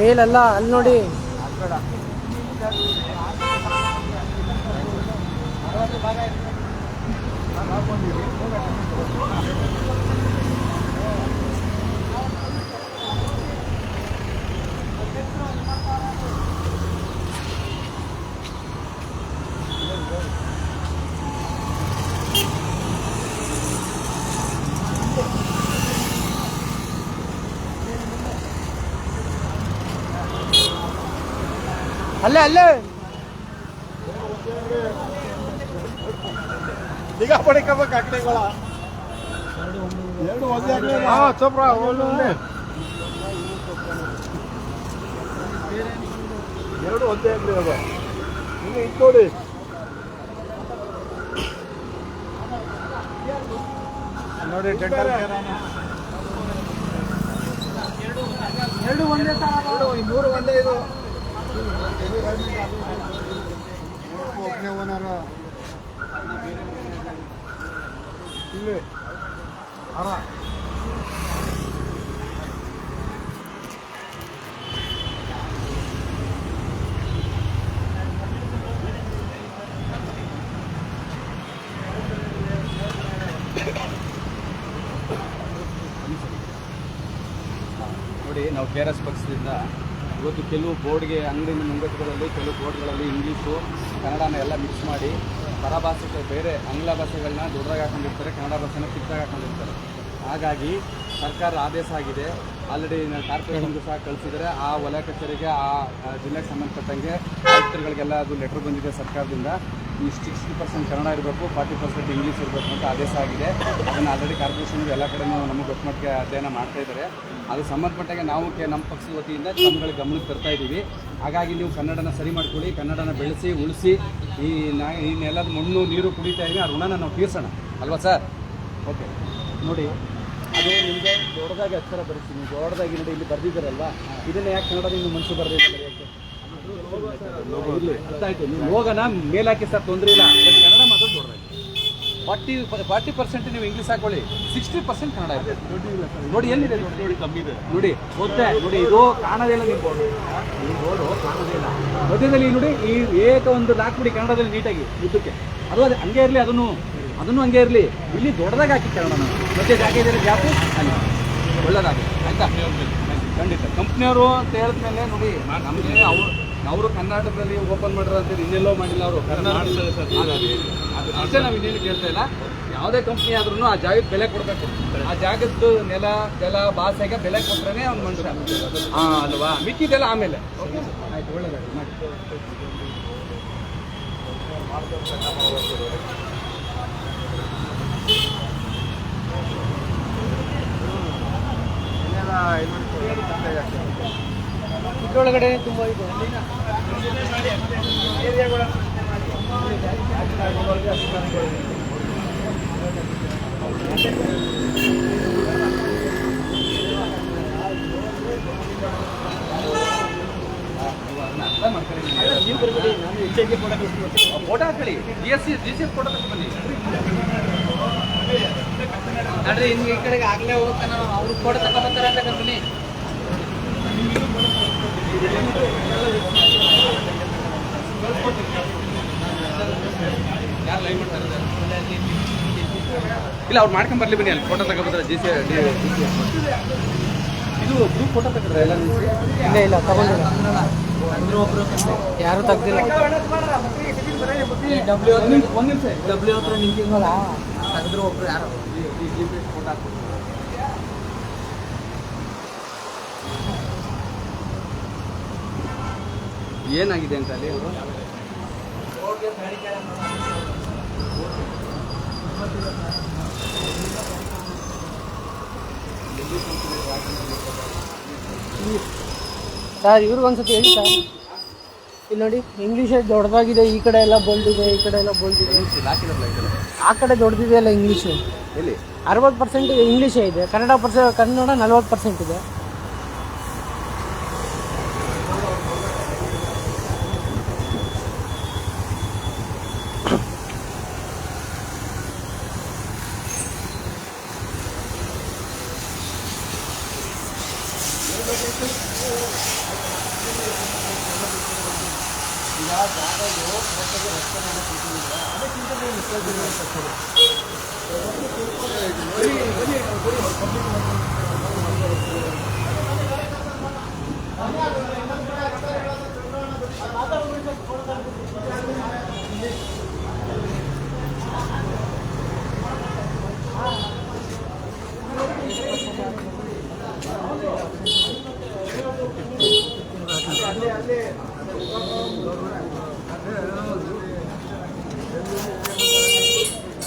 ಮೇಲೆಲ್ಲ ಅಲ್ಲಿ ನೋಡಿ. ಅಲ್ಲೇ ಅಲ್ಲೇ ನಿಗಾ ಪಡಿಕೋಬೇಕು ಅಂಗಡಿಗಳ ಎರಡು ಒಂದೇ ಚೋಪ್ರ ಎರಡು ಒಂದೇ ಅಂಗಡಿ ಅದು ಇನ್ನು ಇದು ನೋಡಿ ನೋಡಿ ಡೆಂಟಲ್ ಎರಡು ಒಂದೇ ಇನ್ನೂರು ಒಂದೇ ಇದು ಒಬ್ಬನೇ ಓನರ್ ಇಲ್ಲಿ ಅರ ನೋಡಿ ನಾವು KRS ಪಕ್ಷದಿಂದ ಇವತ್ತು ಕೆಲವು ಬೋರ್ಡ್ಗೆ ಅಂಗಡಿ ಮುಂಗಟ್ಟುಗಳಲ್ಲಿ ಕೆಲವು ಬೋರ್ಡ್ಗಳಲ್ಲಿ ಇಂಗ್ಲೀಷು ಕನ್ನಡನ ಎಲ್ಲ ಮಿಕ್ಸ್ ಮಾಡಿ ಪರಭಾಷೆ ಬೇರೆ ಆಂಗ್ಲ ಭಾಷೆಗಳನ್ನ ದೊಡ್ಡದಾಗಿ ಹಾಕೊಂಡಿರ್ತಾರೆ, ಕನ್ನಡ ಭಾಷೆನ ಚಿಕ್ಕದಾಗಿ ಹಾಕೊಂಡಿರ್ತಾರೆ. ಹಾಗಾಗಿ ಸರ್ಕಾರ ಆದೇಶ ಆಗಿದೆ, ಆಲ್ರೆಡಿ ಕಾರ್ಪೊರೇಷನ್ಗೂ ಸಹ ಕಳಿಸಿದರೆ ಆ ವಲಯ ಕಚೇರಿಗೆ ಆ ಜಿಲ್ಲೆಗೆ ಸಂಬಂಧಪಟ್ಟಂಗೆ ಆಯುಕ್ತರುಗಳಿಗೆಲ್ಲ ಅದು ಲೆಟ್ರ್ ಬಂದಿದೆ ಸರ್ಕಾರದಿಂದ. ಈ 60% ಕನ್ನಡ ಇರಬೇಕು, 40% ಇಂಗ್ಲೀಷ್ ಇರಬೇಕು ಅಂತ ಆದೇಶ ಆಗಿದೆ. ಅದನ್ನು ಆಲ್ರೆಡಿ ಕಾರ್ಪೊರೇಷನ್ಗೆ ಎಲ್ಲ ಕಡೆನೂ ನಮಗೆ ಗೊತ್ತ ಮಟ್ಟಿಗೆ ಅಧ್ಯಯನ ಮಾಡ್ತಾ ಇದ್ದಾರೆ. ಅದು ಸಂಬಂಧಪಟ್ಟಾಗೆ ನಾವು ನಮ್ಮ ಪಕ್ಷದ ವತಿಯಿಂದ ತಮ್ಮಗಳ ಗಮನಕ್ಕೆ ತರ್ತಾ ಇದ್ದೀವಿ. ಹಾಗಾಗಿ ನೀವು ಕನ್ನಡನ ಸರಿ ಮಾಡ್ಕೊಳ್ಳಿ, ಕನ್ನಡನ ಬೆಳೆಸಿ ಉಳಿಸಿ. ಈ ನೆಲದ ಮಣ್ಣು ನೀರು ಕುಡಿತಾ ಇದ್ದೀವಿ, ಆ ಋಣನ ನಾವು ತೀರ್ಸೋಣ ಅಲ್ವಾ ಸರ್? ಓಕೆ ನೋಡಿ, ಅದೇ ನಿಮಗೆ ದೊಡ್ಡದಾಗಿ ಅಕ್ಷರ ಬರೀತೀನಿ, ನೀವು ದೊಡ್ಡದಾಗಿ ನೋಡಿ ಇಲ್ಲಿ ಬರೆದಿದ್ದಾರಲ್ವಾ, ಇದನ್ನು ಯಾಕೆ ಕನ್ನಡದ ಇನ್ನು ಮನುಷ್ಯ ಬರೆದಿದ್ದಾರೆ? ಇರಲಿ, ಅರ್ಥ ಆಯಿತು. ನೀವು ಲೋಗನ ಮೇಲಾಕಿ ಸರ್, ತೊಂದರೆ ಇಲ್ಲ, ಬಟ್ ಕನ್ನಡ ಮಾತ್ರ ದೊಡ್ಡದಾಗಿ 40% ನೀವು ಇಂಗ್ಲೀಷ್ ಹಾಕೊಳ್ಳಿ, 60% ಕನ್ನಡ ಇದೆ. ನೋಡಿ ಎಲ್ಲಿದೆ ನೋಡಿ, ಕಮ್ಮಿ ಇದೆ ನೋಡಿ, ಗೊತ್ತೇ ನೋಡಿ, ಇದು ಕಾಣೋದಿಲ್ಲ. ನೀವು ಬೋರ್ಡು ಕಾಣೋದಿಲ್ಲ ಮಧ್ಯದಲ್ಲಿ ನೋಡಿ, ಈ ಏಕ ಒಂದು ಹಾಕ್ಬಿಡಿ ಕನ್ನಡದಲ್ಲಿ ನೀಟಾಗಿ ಉದ್ದಕ್ಕೆ, ಅದು ಅದು ಹಂಗೆ ಇರಲಿ, ಅದನ್ನು ಹಂಗೆ ಇರಲಿ. ಇಲ್ಲಿ ದೊಡ್ಡದಾಗಿ ಹಾಕಿ ಕನ್ನಡನ, ಮತ್ತೆ ಜಾಗ ಇದೆ ಗ್ಯಾಪು ಅಲ್ಲಿ ಒಳ್ಳೆದಾಗುತ್ತೆ ಆಯ್ತಾ? ಖಂಡಿತ ಕಂಪ್ನಿಯವರು ಅಂತ ಹೇಳಿದ್ಮೇಲೆ ನೋಡಿ, ನಮಗೆ ಅವರು ಕರ್ನಾಟಕದಲ್ಲಿ ಓಪನ್ ಮಾಡಿರೋ ಅಂತೇಳಿ ಇನ್ನೆಲ್ಲೋ ಮಾಡಿಲ್ಲ ಅವರು. ಹಾಗಾಗಿ ಅದು ಅಷ್ಟೇ, ನಾವು ಇನ್ನೇನು ಕೇಳ್ತಾ ಇಲ್ಲ. ಯಾವುದೇ ಕಂಪ್ನಿ ಆದ್ರೂ ಆ ಜಾಗಕ್ಕೆ ಬೆಲೆ ಕೊಡಬೇಕು. ಆ ಜಾಗದ್ದು ನೆಲ ಭಾಷೆಗೆ ಬೆಲೆ ಕೊಟ್ಟರೆ ಅವ್ನು ಮನುಷ್ಯ ಅಲ್ವಾ? ಮಿಕ್ಕಿದೆಲ್ಲ ಆಮೇಲೆ. ಓಕೆ ಆಯ್ತು, ಒಳ್ಳೆದಾಗಿ ಮಾಡಿ. ಇದ್ರೊಳಗಡೆ ತುಂಬ ಇದೆ. ಫೋಟೋ ಹಾಕೊಳ್ಳಿ, GCF ಫೋಟೋ ತಗೊಂಡ್ಬನ್ನಿ. ನೋಡ್ರಿ, ಇನ್ನು ಈ ಕಡೆಗೆ ಆಗಲೇ ಹೋಗ್ತಾನೆ, ಅವ್ರು ಫೋಟೋ ತಗೊಂಡ್ಬರ್ತಾರೆ ಅಂತ ಕಂಪನಿ. ಯಾರು ಲೈವ್ ಮಾಡ್ತಾರೆ ಇಲ್ಲ, ಅವ್ರು ಮಾಡ್ಕೊಂಡ್ ಬರ್ಲಿ ಬನ್ನಿ, ಅಲ್ಲಿ ಫೋಟೋ ತಗೊಂಡ್ಬರ್ತಾರೆ. ಇದು ಗ್ರೂಪ್ ಫೋಟೋ ತಗೊಂಡ್ರೆ ಎಲ್ಲ ಇಲ್ಲ ತಗೊಂಡಿಲ್ಲ, ಯಾರು ತೆಗ್ದಿಲ್ಲ. ಒಂದು ನಿಮಿಷ W ಹತ್ರ ನಿಂತಿದ್ವಲ್ಲ, ತೆಗೆದ್ರು ಒಬ್ರು ಯಾರು. ಫೋಟೋ ಹಾಕ್ಬೋದು. ಏನಾಗಿದೆ ಅಂತ ಅಲ್ಲಿ ಅವರು ಸರ್ ಇವ್ರಿಗೊಂದ್ಸತಿ ಹೇಳಿ ಸರ್. ಇಲ್ಲಿ ನೋಡಿ, ಇಂಗ್ಲೀಷ್ ದೊಡ್ಡದಾಗಿದೆ, ಈ ಕಡೆ ಎಲ್ಲ ಬೋಲ್ಡ್ ಇದೆ, ಈ ಕಡೆ ಎಲ್ಲ ಬೋಲ್ಡ್ ಇದೆ. ಹಾಕಿದ್ರಲ್ಲ ಈ ಕಡೆ, ಆ ಕಡೆ ದೊಡ್ಡದಿದೆಯಲ್ಲ ಇಂಗ್ಲೀಷು. ಎಲ್ಲಿ 60% ಇಂಗ್ಲೀಷೇ ಇದೆ, ಕನ್ನಡ 40% ಇದೆ.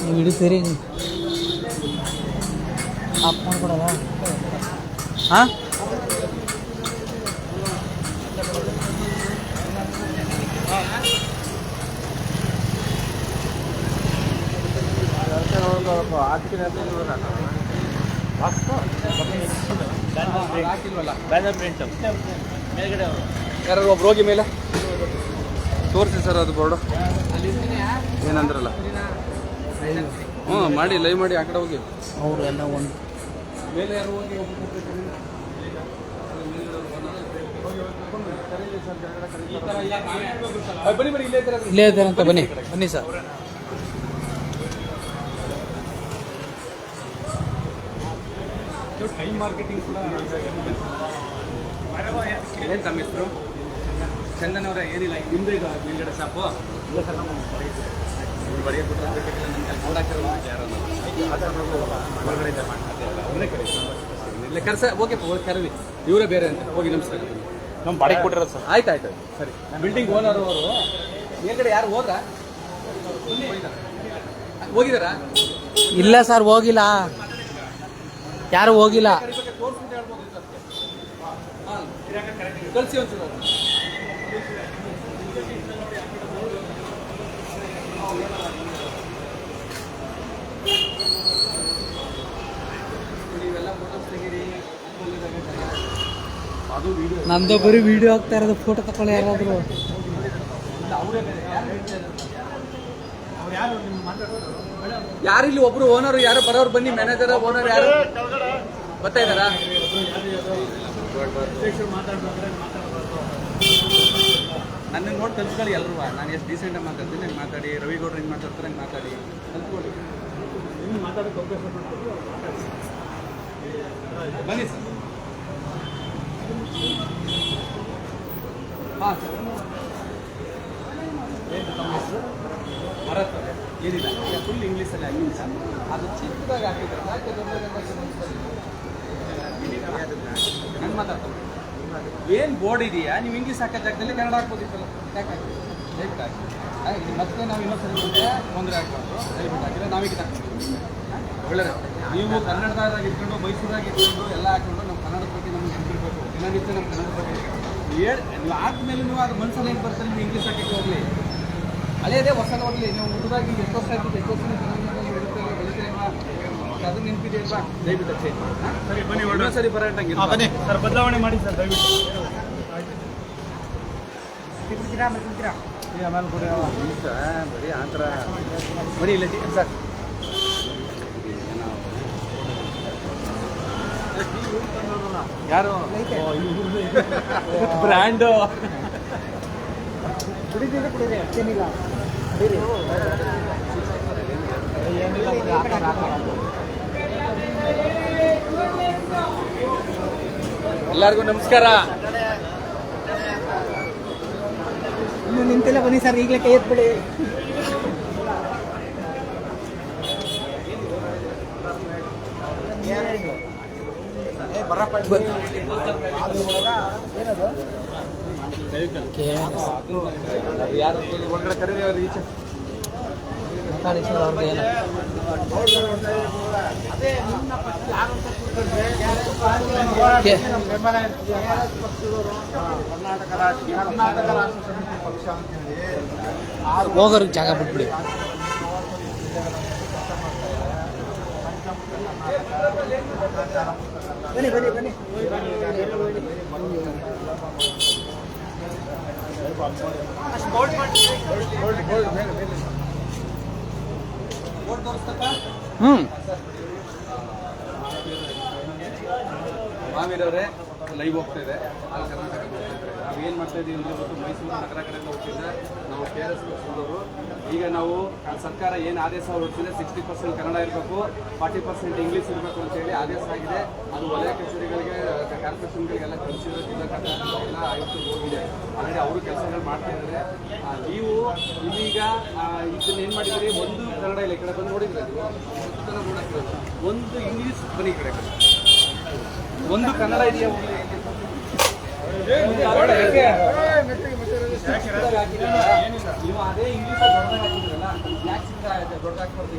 ಹಿಡಿತೀರಿ ಆಫ್ ಮಾಡ್ಕೊಡಲ್ಲ ಹಾಂ ಬ್ಯಾನರ್ ಪ್ರಿಂಟ್ ಮೇಲ್ಗಡೆ ಯಾರು ಒಬ್ರು ಹೋಗಿ ಮೇಲೆ ತೋರಿಸಿ ಸರ್ ಅದು ಬೋರ್ಡು ಏನಂದ್ರಲ್ಲ ಹ್ಞೂ ಮಾಡಿ ಲೈವ್ ಮಾಡಿ ಆ ಕಡೆ ಹೋಗಿ ಅವರು ಎಲ್ಲ ಒಂದು ಮೇಲೆ ಯಾರು ಹೋಗಿ ಬನ್ನಿ ಬನ್ನಿ ಇಲ್ಲೇ ಇದ್ದಾರೆ ಇಲ್ಲೇ ಇದ್ದಾರೆ ಅಂತ ಬನ್ನಿ ಬನ್ನಿ ಸರ್ ಟೈಮ್ ಮಾರ್ಕೆಟಿಂಗ್ ಕೂಡ ಏನು ತಮ್ಮ ಹೆಸರು ಚಂದನ್ ಅವರ ಏನಿಲ್ಲ ನಿಮ್ಮದು ಇದು ಮೇಲ್ಗಡೆ ಶಾಪು ಬರೆಯ ಇಲ್ಲ ಕರ್ಸ ಓಕೆ ಕರವಿ ಇವರೇ ಬೇರೆ ಅಂತ ಹೋಗಿ ನಮಸ್ಕಾರ ನಮ್ಮ ಬಾಡಿಗೆ ಕೊಟ್ಟಿರೋದು ಸರ್. ಆಯ್ತು ಆಯ್ತು ಸರಿ ಬಿಲ್ಡಿಂಗ್ ಓನರ್ ಅವರು ಮೇಲ್ಗಡೆ ಯಾರು ಹೋದ್ರಾ ಹೋಗಿದಾರಾ ಇಲ್ಲ ಸರ್ ಹೋಗಿಲ್ಲ ಯಾರು ಹೋಗಿಲ್ಲ ತೋರಿಸ್ಬಿಟ್ಟು ಹೇಳ್ಬೋದು ಸರ್ ಹಾಂ ಕಳಿಸಿ ಒಂಚೂರು ನೀವೆಲ್ಲ ಫೋಟೋಸ್ ತೆಗೀರಿ ಅದು ವಿಡಿಯೋ ನಂದು ಬರೀ ವಿಡಿಯೋ ಆಗ್ತಾ ಇರೋದು ಫೋಟೋ ತಗೊಳ್ಳಿ ಯಾರಾದರೂ ಅವರೇ ಯಾರು ಇಲ್ಲಿ ಒಬ್ರು ಓನರ್ ಯಾರು ಬರೋರು ಬನ್ನಿ ಮ್ಯಾನೇಜರ್ ಓನರ್ ಯಾರು ಬರ್ತಾ ಇದ್ದಾರಾ ನನ್ನ ನೋಡಿ ಕಲ್ತ್ಕೊಳ್ಳಿ ಎಲ್ರು ನಾನು ಎಷ್ಟು ಡೀಸೆಂಟಾಗಿ ಮಾತಾಡ್ತೀನಿ ಹಂಗೆ ಮಾತಾಡಿ ರವಿ ಗೌಡ್ರು ಹಿಂಗೆ ಮಾತಾಡ್ತಾರೆ ಹಂಗೆ ಮಾತಾಡಿ ಕಲ್ತ್ಕೊಳ್ಳಿ ಬನ್ನಿ ಸರ್ ಹಾಂ ಸರ್ ಏನು ತಮ್ಮ ಹೆಸರು ಭರತ್ ಅವರೇ ಏನಿಲ್ಲ ಫುಲ್ ಇಂಗ್ಲೀಷಲ್ಲಿ ಆಗಿಲ್ಲ ಅದು ಚಿಕ್ಕದಾಗಿ ಹಾಕಿದ್ರಲ್ಲ ಯಾಕೆ ಹೆಂಗೆ ಮಾತಾಡ್ತಾರೆ ಏನು ಬೋರ್ಡ್ ಇದೆಯಾ ನೀವು ಇಂಗ್ಲೀಷ್ ಹಾಕೋ ಜಾಗದಲ್ಲಿ ಕನ್ನಡ ಹಾಕ್ಬೋದಿತ್ತಲ್ಲ ಯಾಕೆ ದಯವಿಟ್ಟು ಹಾಕಿ ಇದು ಮತ್ತೆ ನಾವು ಇನ್ನೊಂದ್ಸರಿ ಮುಂದೆ ತೊಂದರೆ ಆಗ್ಬಾರ್ದು ದಯವಿಟ್ಟು ಹಾಕಿದ್ರೆ ನಾವೀಗ ಹಾಕ್ತೀವಿ ಒಳ್ಳೆಯದು ನೀವು ಕನ್ನಡದಾಗ ಇಟ್ಕೊಂಡು ಮೈಸೂರಾಗಿ ಇಟ್ಕೊಂಡು ಎಲ್ಲ ಹಾಕೊಂಡು ನಮ್ಮ ಕನ್ನಡದ ಬಗ್ಗೆ ನಮ್ಗೆ ನೆನಪಿರ್ಬೇಕು ದಿನನಿತ್ಯ ನಮ್ಮ ಕನ್ನಡದ ಬಗ್ಗೆ ನೀವು ಆದ್ಮೇಲೆ ನೀವು ಅದು ಮನಸ್ಸಲ್ಲಿ ಹೆಂಗೆ ಬರ್ತಾರೆ ನೀವು ಇಂಗ್ಲೀಷ್ ಹಾಕಕ್ಕೆ ಹೋಗಲಿ ಅದೇ ಹೊಸ ಹೋಗಲಿ ನೀವು ಹುಡುಗಾಗಿ ಎಷ್ಟು ವರ್ಷ ಆಗ್ತದೆ ಎಷ್ಟು ವರ್ಷ ಬೆಳಿತೀರಲ್ವಾ ಅದು ನೆನಪಿದೆಯಲ್ವಾ ದಯವಿಟ್ಟು ಚೇಂಜ್ ಸರಿ ಬನ್ನಿ ಸರಿ ಬರೋಂಗೆ ಬನ್ನಿ ಸರ್, ಬದಲಾವಣೆ ಮಾಡಿ ಸರ್ ದಯವಿಟ್ಟು. ಬರೀ ಆ ಥರ ಬರೀ ಇಲ್ಲ ಸರ್ ಯಾರು ಬ್ರ್ಯಾಂಡು ಎಲ್ಲರಿಗೂ ನಮಸ್ಕಾರ. ಇನ್ನು ನಿಂತೆಲ್ಲ ಬನ್ನಿ ಸರ್, ಈಗಲೇ ಕೈ ಎತ್ಬಿಡಿ. ಯಾರು ಒಳಗಡೆ ಕರೀರಿ ಅವ್ರು ಈಚೆ ಹೋಗೋರಿಗೆ ಜಾಗ ಬಿಟ್ಬಿಡಿ. ಬನ್ನಿ ಬನ್ನಿ ಬನ್ನಿ. ಮಾವೀರವರೇ ಲೈವ್ ಹೋಗ್ತಾ ಇದೆ ಆಲ್ ಕರ್ನಾಟಕ ನಾವೇನು ಮಾಡ್ತಾ ಇದೀವಿ ಅಂದರೆ ಇವತ್ತು ಮೈಸೂರು ನಗರ ಕಡೆಯಿಂದ ಹೋಗ್ತಿದ್ದೆ ನಾವು KRS ಅವರು ಈಗ ನಾವು ಸರ್ಕಾರ ಏನು ಆದೇಶ ಹೊರಡಿಸಿದೆ 60% ಕನ್ನಡ ಇರಬೇಕು, 40% ಇಂಗ್ಲೀಷ್ ಇರಬೇಕು ಅಂತೇಳಿ ಆದೇಶ ಆಗಿದೆ. ಅದು ವಲಯ ಕಚೇರಿಗಳಿಗೆ ಕಾರ್ಪೊರೇಷನ್ಗಳಿಗೆಲ್ಲ ಕಳಿಸಿರೋ ಜಿಲ್ಲಾ ಎಲ್ಲ ಆಯುಕ್ತರು ಹೋಗಿದೆ. ಆಲ್ರೆಡಿ ಅವರು ಕೆಲಸಗಳು ಮಾಡ್ತಾ ಇದ್ದಾರೆ. ನೀವು ಇದೀಗ ಇದನ್ನ ಏನು ಮಾಡಿದ್ದೀರಿ, ಒಂದು ಕನ್ನಡ ಇಲ್ಲ, ಈ ಕಡೆ ಬಂದು ನೋಡಿದ್ರೆ ಒಂದು ಇಂಗ್ಲೀಷ್ ಬನ್ನಿ, ಈ ಕಡೆ ಒಂದು ಕನ್ನಡ ಇದೆಯಾ ನೀವು ಅದೇ ಇಂಗ್ಲೀಷ್ ಹಾಕಿದ್ರಲ್ಲ ಯಾಕೆ ದೊಡ್ಡದಾಗ್ಬಾರ್ದು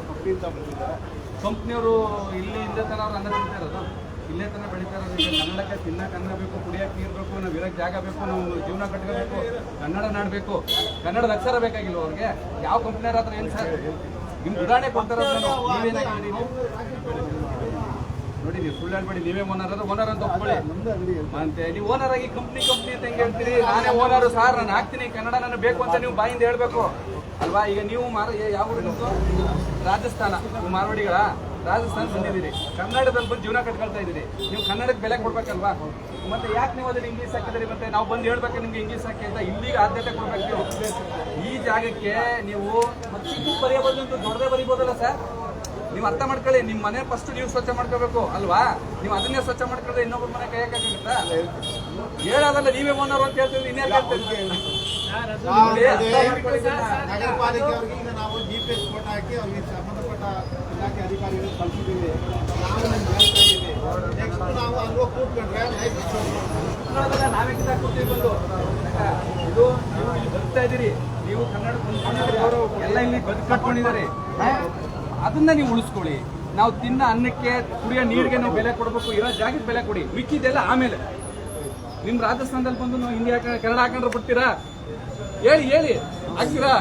ಕಂಪ್ನಿಯಿಂದ ಬಂದಿದ್ದಾರೆ. ಕಂಪ್ನಿಯವರು ಇಲ್ಲೇ ತನ ಅವ್ರು ಅನ್ನ ಬೆಳೀತಾ ಇರೋದು, ಇಲ್ಲೇ ತನ ಬೆಳೀತಾ ಇರೋದು. ಈಗ ಕನ್ನಡಕ್ಕೆ ತಿನ್ನಕ್ಕೆ ಅನ್ನ ಬೇಕು, ಕುಡಿಯಕ್ಕೆ ನೀರು ಬೇಕು, ನಾವು ಇರೋಕ್ಕೆ ಜಾಗ ಬೇಕು, ನಾವು ಜೀವನ ಕಟ್ಕೋಬೇಕು, ಕನ್ನಡ ನಾಡಬೇಕು, ಕನ್ನಡದ ಅಕ್ಷರ ಬೇಕಾಗಿಲ್ಲ ಅವ್ರಿಗೆ. ಯಾವ ಕಂಪ್ನಿಯವ್ರ ಹತ್ರ ಏನು ಸರ್ ನಿಮ್ಗೆ ಉದಾಹರಣೆ ಕೊಡ್ತಾರ ನೀವೇನಾಗಿ ನೋಡಿ, ನೀವು ಸುಳ್ಳು ಹೇಳ್ಬೇಡಿ. ನೀವೇ ಓನರ್ ಅಂತ ಒಪ್ಕೊಳ್ಳಿ. ಮತ್ತೆ ನೀವು ಓನರ್ ಆಗಿ ಕಂಪ್ನಿ ಅಂತ ಹೆಂಗೆ ಹೇಳ್ತೀರಿ? ನಾನೇ ಓನರು ಸಾರ್, ನಾನು ಹಾಕ್ತೀನಿ ಕನ್ನಡ ನನಗೆ ಬೇಕು ಅಂತ ನೀವು ಬಾಯಿಂದ ಹೇಳ್ಬೇಕು ಅಲ್ವಾ? ಈಗ ನೀವು ಯಾವ ಊರು ನಿಮ್ಮದು? ರಾಜಸ್ಥಾನ. ನೀವು ಮಾರ್ವಾಡಿಗಳ ರಾಜಸ್ಥಾನ ಬಂದಿದ್ದೀರಿ, ಕನ್ನಡದಲ್ಲಿ ಬಂದು ಜೀವನ ಕಟ್ಕೊಳ್ತಾ ಇದ್ದೀರಿ. ನೀವು ಕನ್ನಡಕ್ಕೆ ಬೆಲೆ ಕೊಡ್ಬೇಕಲ್ವಾ? ಮತ್ತೆ ಯಾಕೆ ನೀವು ಅದನ್ನ ಇಂಗ್ಲೀಷ್ ಹಾಕಿದ್ರಿ? ಮತ್ತೆ ನಾವು ಬಂದು ಹೇಳ್ಬೇಕು ನಿಮ್ಗೆ ಇಂಗ್ಲೀಷ್ ಹಾಕಿ ಅಂತ. ಇಲ್ಲಿಗೆ ಆದ್ಯತೆ ಕೊಡ್ಬೇಕು ನೀವು. ಈ ಜಾಗಕ್ಕೆ ನೀವು ಮತ್ತೆ ಚಿಕ್ಕ ಬರೆಯಬಹುದು, ದೊಡ್ಡದೇ ಬರೀಬೋದಲ್ಲ ಸರ್? ನೀವು ಅರ್ಥ ಮಾಡ್ಕೊಳ್ಳಿ. ನಿಮ್ಮ ಮನೆ ಫಸ್ಟ್ ನೀವು ಸ್ವಚ್ಛ ಮಾಡ್ಕೋಬೇಕು ಅಲ್ವಾ? ನೀವು ಅದನ್ನೇ ಸ್ವಚ್ಛ ಮಾಡ್ಕೊಂಡ್ರೆ ಇನ್ನೊಬ್ಬರ ಮನೆ ಕೈಯಕ್ಕಾಗುತ್ತಾ? ಹೇಳೋದಲ್ಲ, ನೀವೇ ಓನರ್ ಅಂತ ಹೇಳ್ತೀವಿ, ಇನ್ನೇನು ಹೇಳ್ತೀವಿ? ನಗರ ಪಾಲಿಕೆಯವರಿಗೆ ಈಗ ನಾವು GPS ಫೋಟೋ ಹಾಕಿ ಅವ್ರಿಗೆ ಸಂಬಂಧಪಟ್ಟ ಇಲಾಖೆ ಅಧಿಕಾರಿಗಳು ಕಳಿಸಿದ್ದೀವಿ. ನಾವು ನಿಮ್ಗೆ ಹೇಳ್ತಾ ಇದ್ದೀವಿ, ನೆಕ್ಸ್ಟ್ ನಾವು ಅಲ್ವೋ ಕೂತ್ಕೊಂಡ್ರೆ ನಾವೇ ಕಿತ್ತಾಕ್ಬಿಡ್ತೀವಿ ಬಂದು. ಇದು ನೀವು ಇಲ್ಲಿ ಬದುಕ್ತಾ ಇದ್ದೀರಿ, ನೀವು ಕನ್ನಡ ಎಲ್ಲ ಇಲ್ಲಿ ಬದುಕು ಕಟ್ಕೊಂಡಿದ್ದಾರೆ. ಅದನ್ನ ನೀವು ಉಳಿಸ್ಕೊಳ್ಳಿ. ನಾವು ತಿನ್ನ ಅನ್ನಕ್ಕೆ, ಕುಡಿಯೋ ನೀರಿಗೆ ನಾವು ಬೆಲೆ ಕೊಡಬೇಕು, ಇರೋ ಜಾಗಕ್ಕೆ ಬೆಲೆ ಕೊಡಿ. ಮಿಕ್ಕಿದೆಲ್ಲ ಆಮೇಲೆ. ನಿಮ್ಮ ರಾಜಸ್ಥಾನದಲ್ಲಿ ಬಂದು ನಾವು ಹಿಂದಿ ಕನ್ನಡ ಹಾಕೊಂಡ್ರೆ ಬಿಡ್ತೀರಾ? ಹೇಳಿ ಹಾಕ್ತೀರಾ?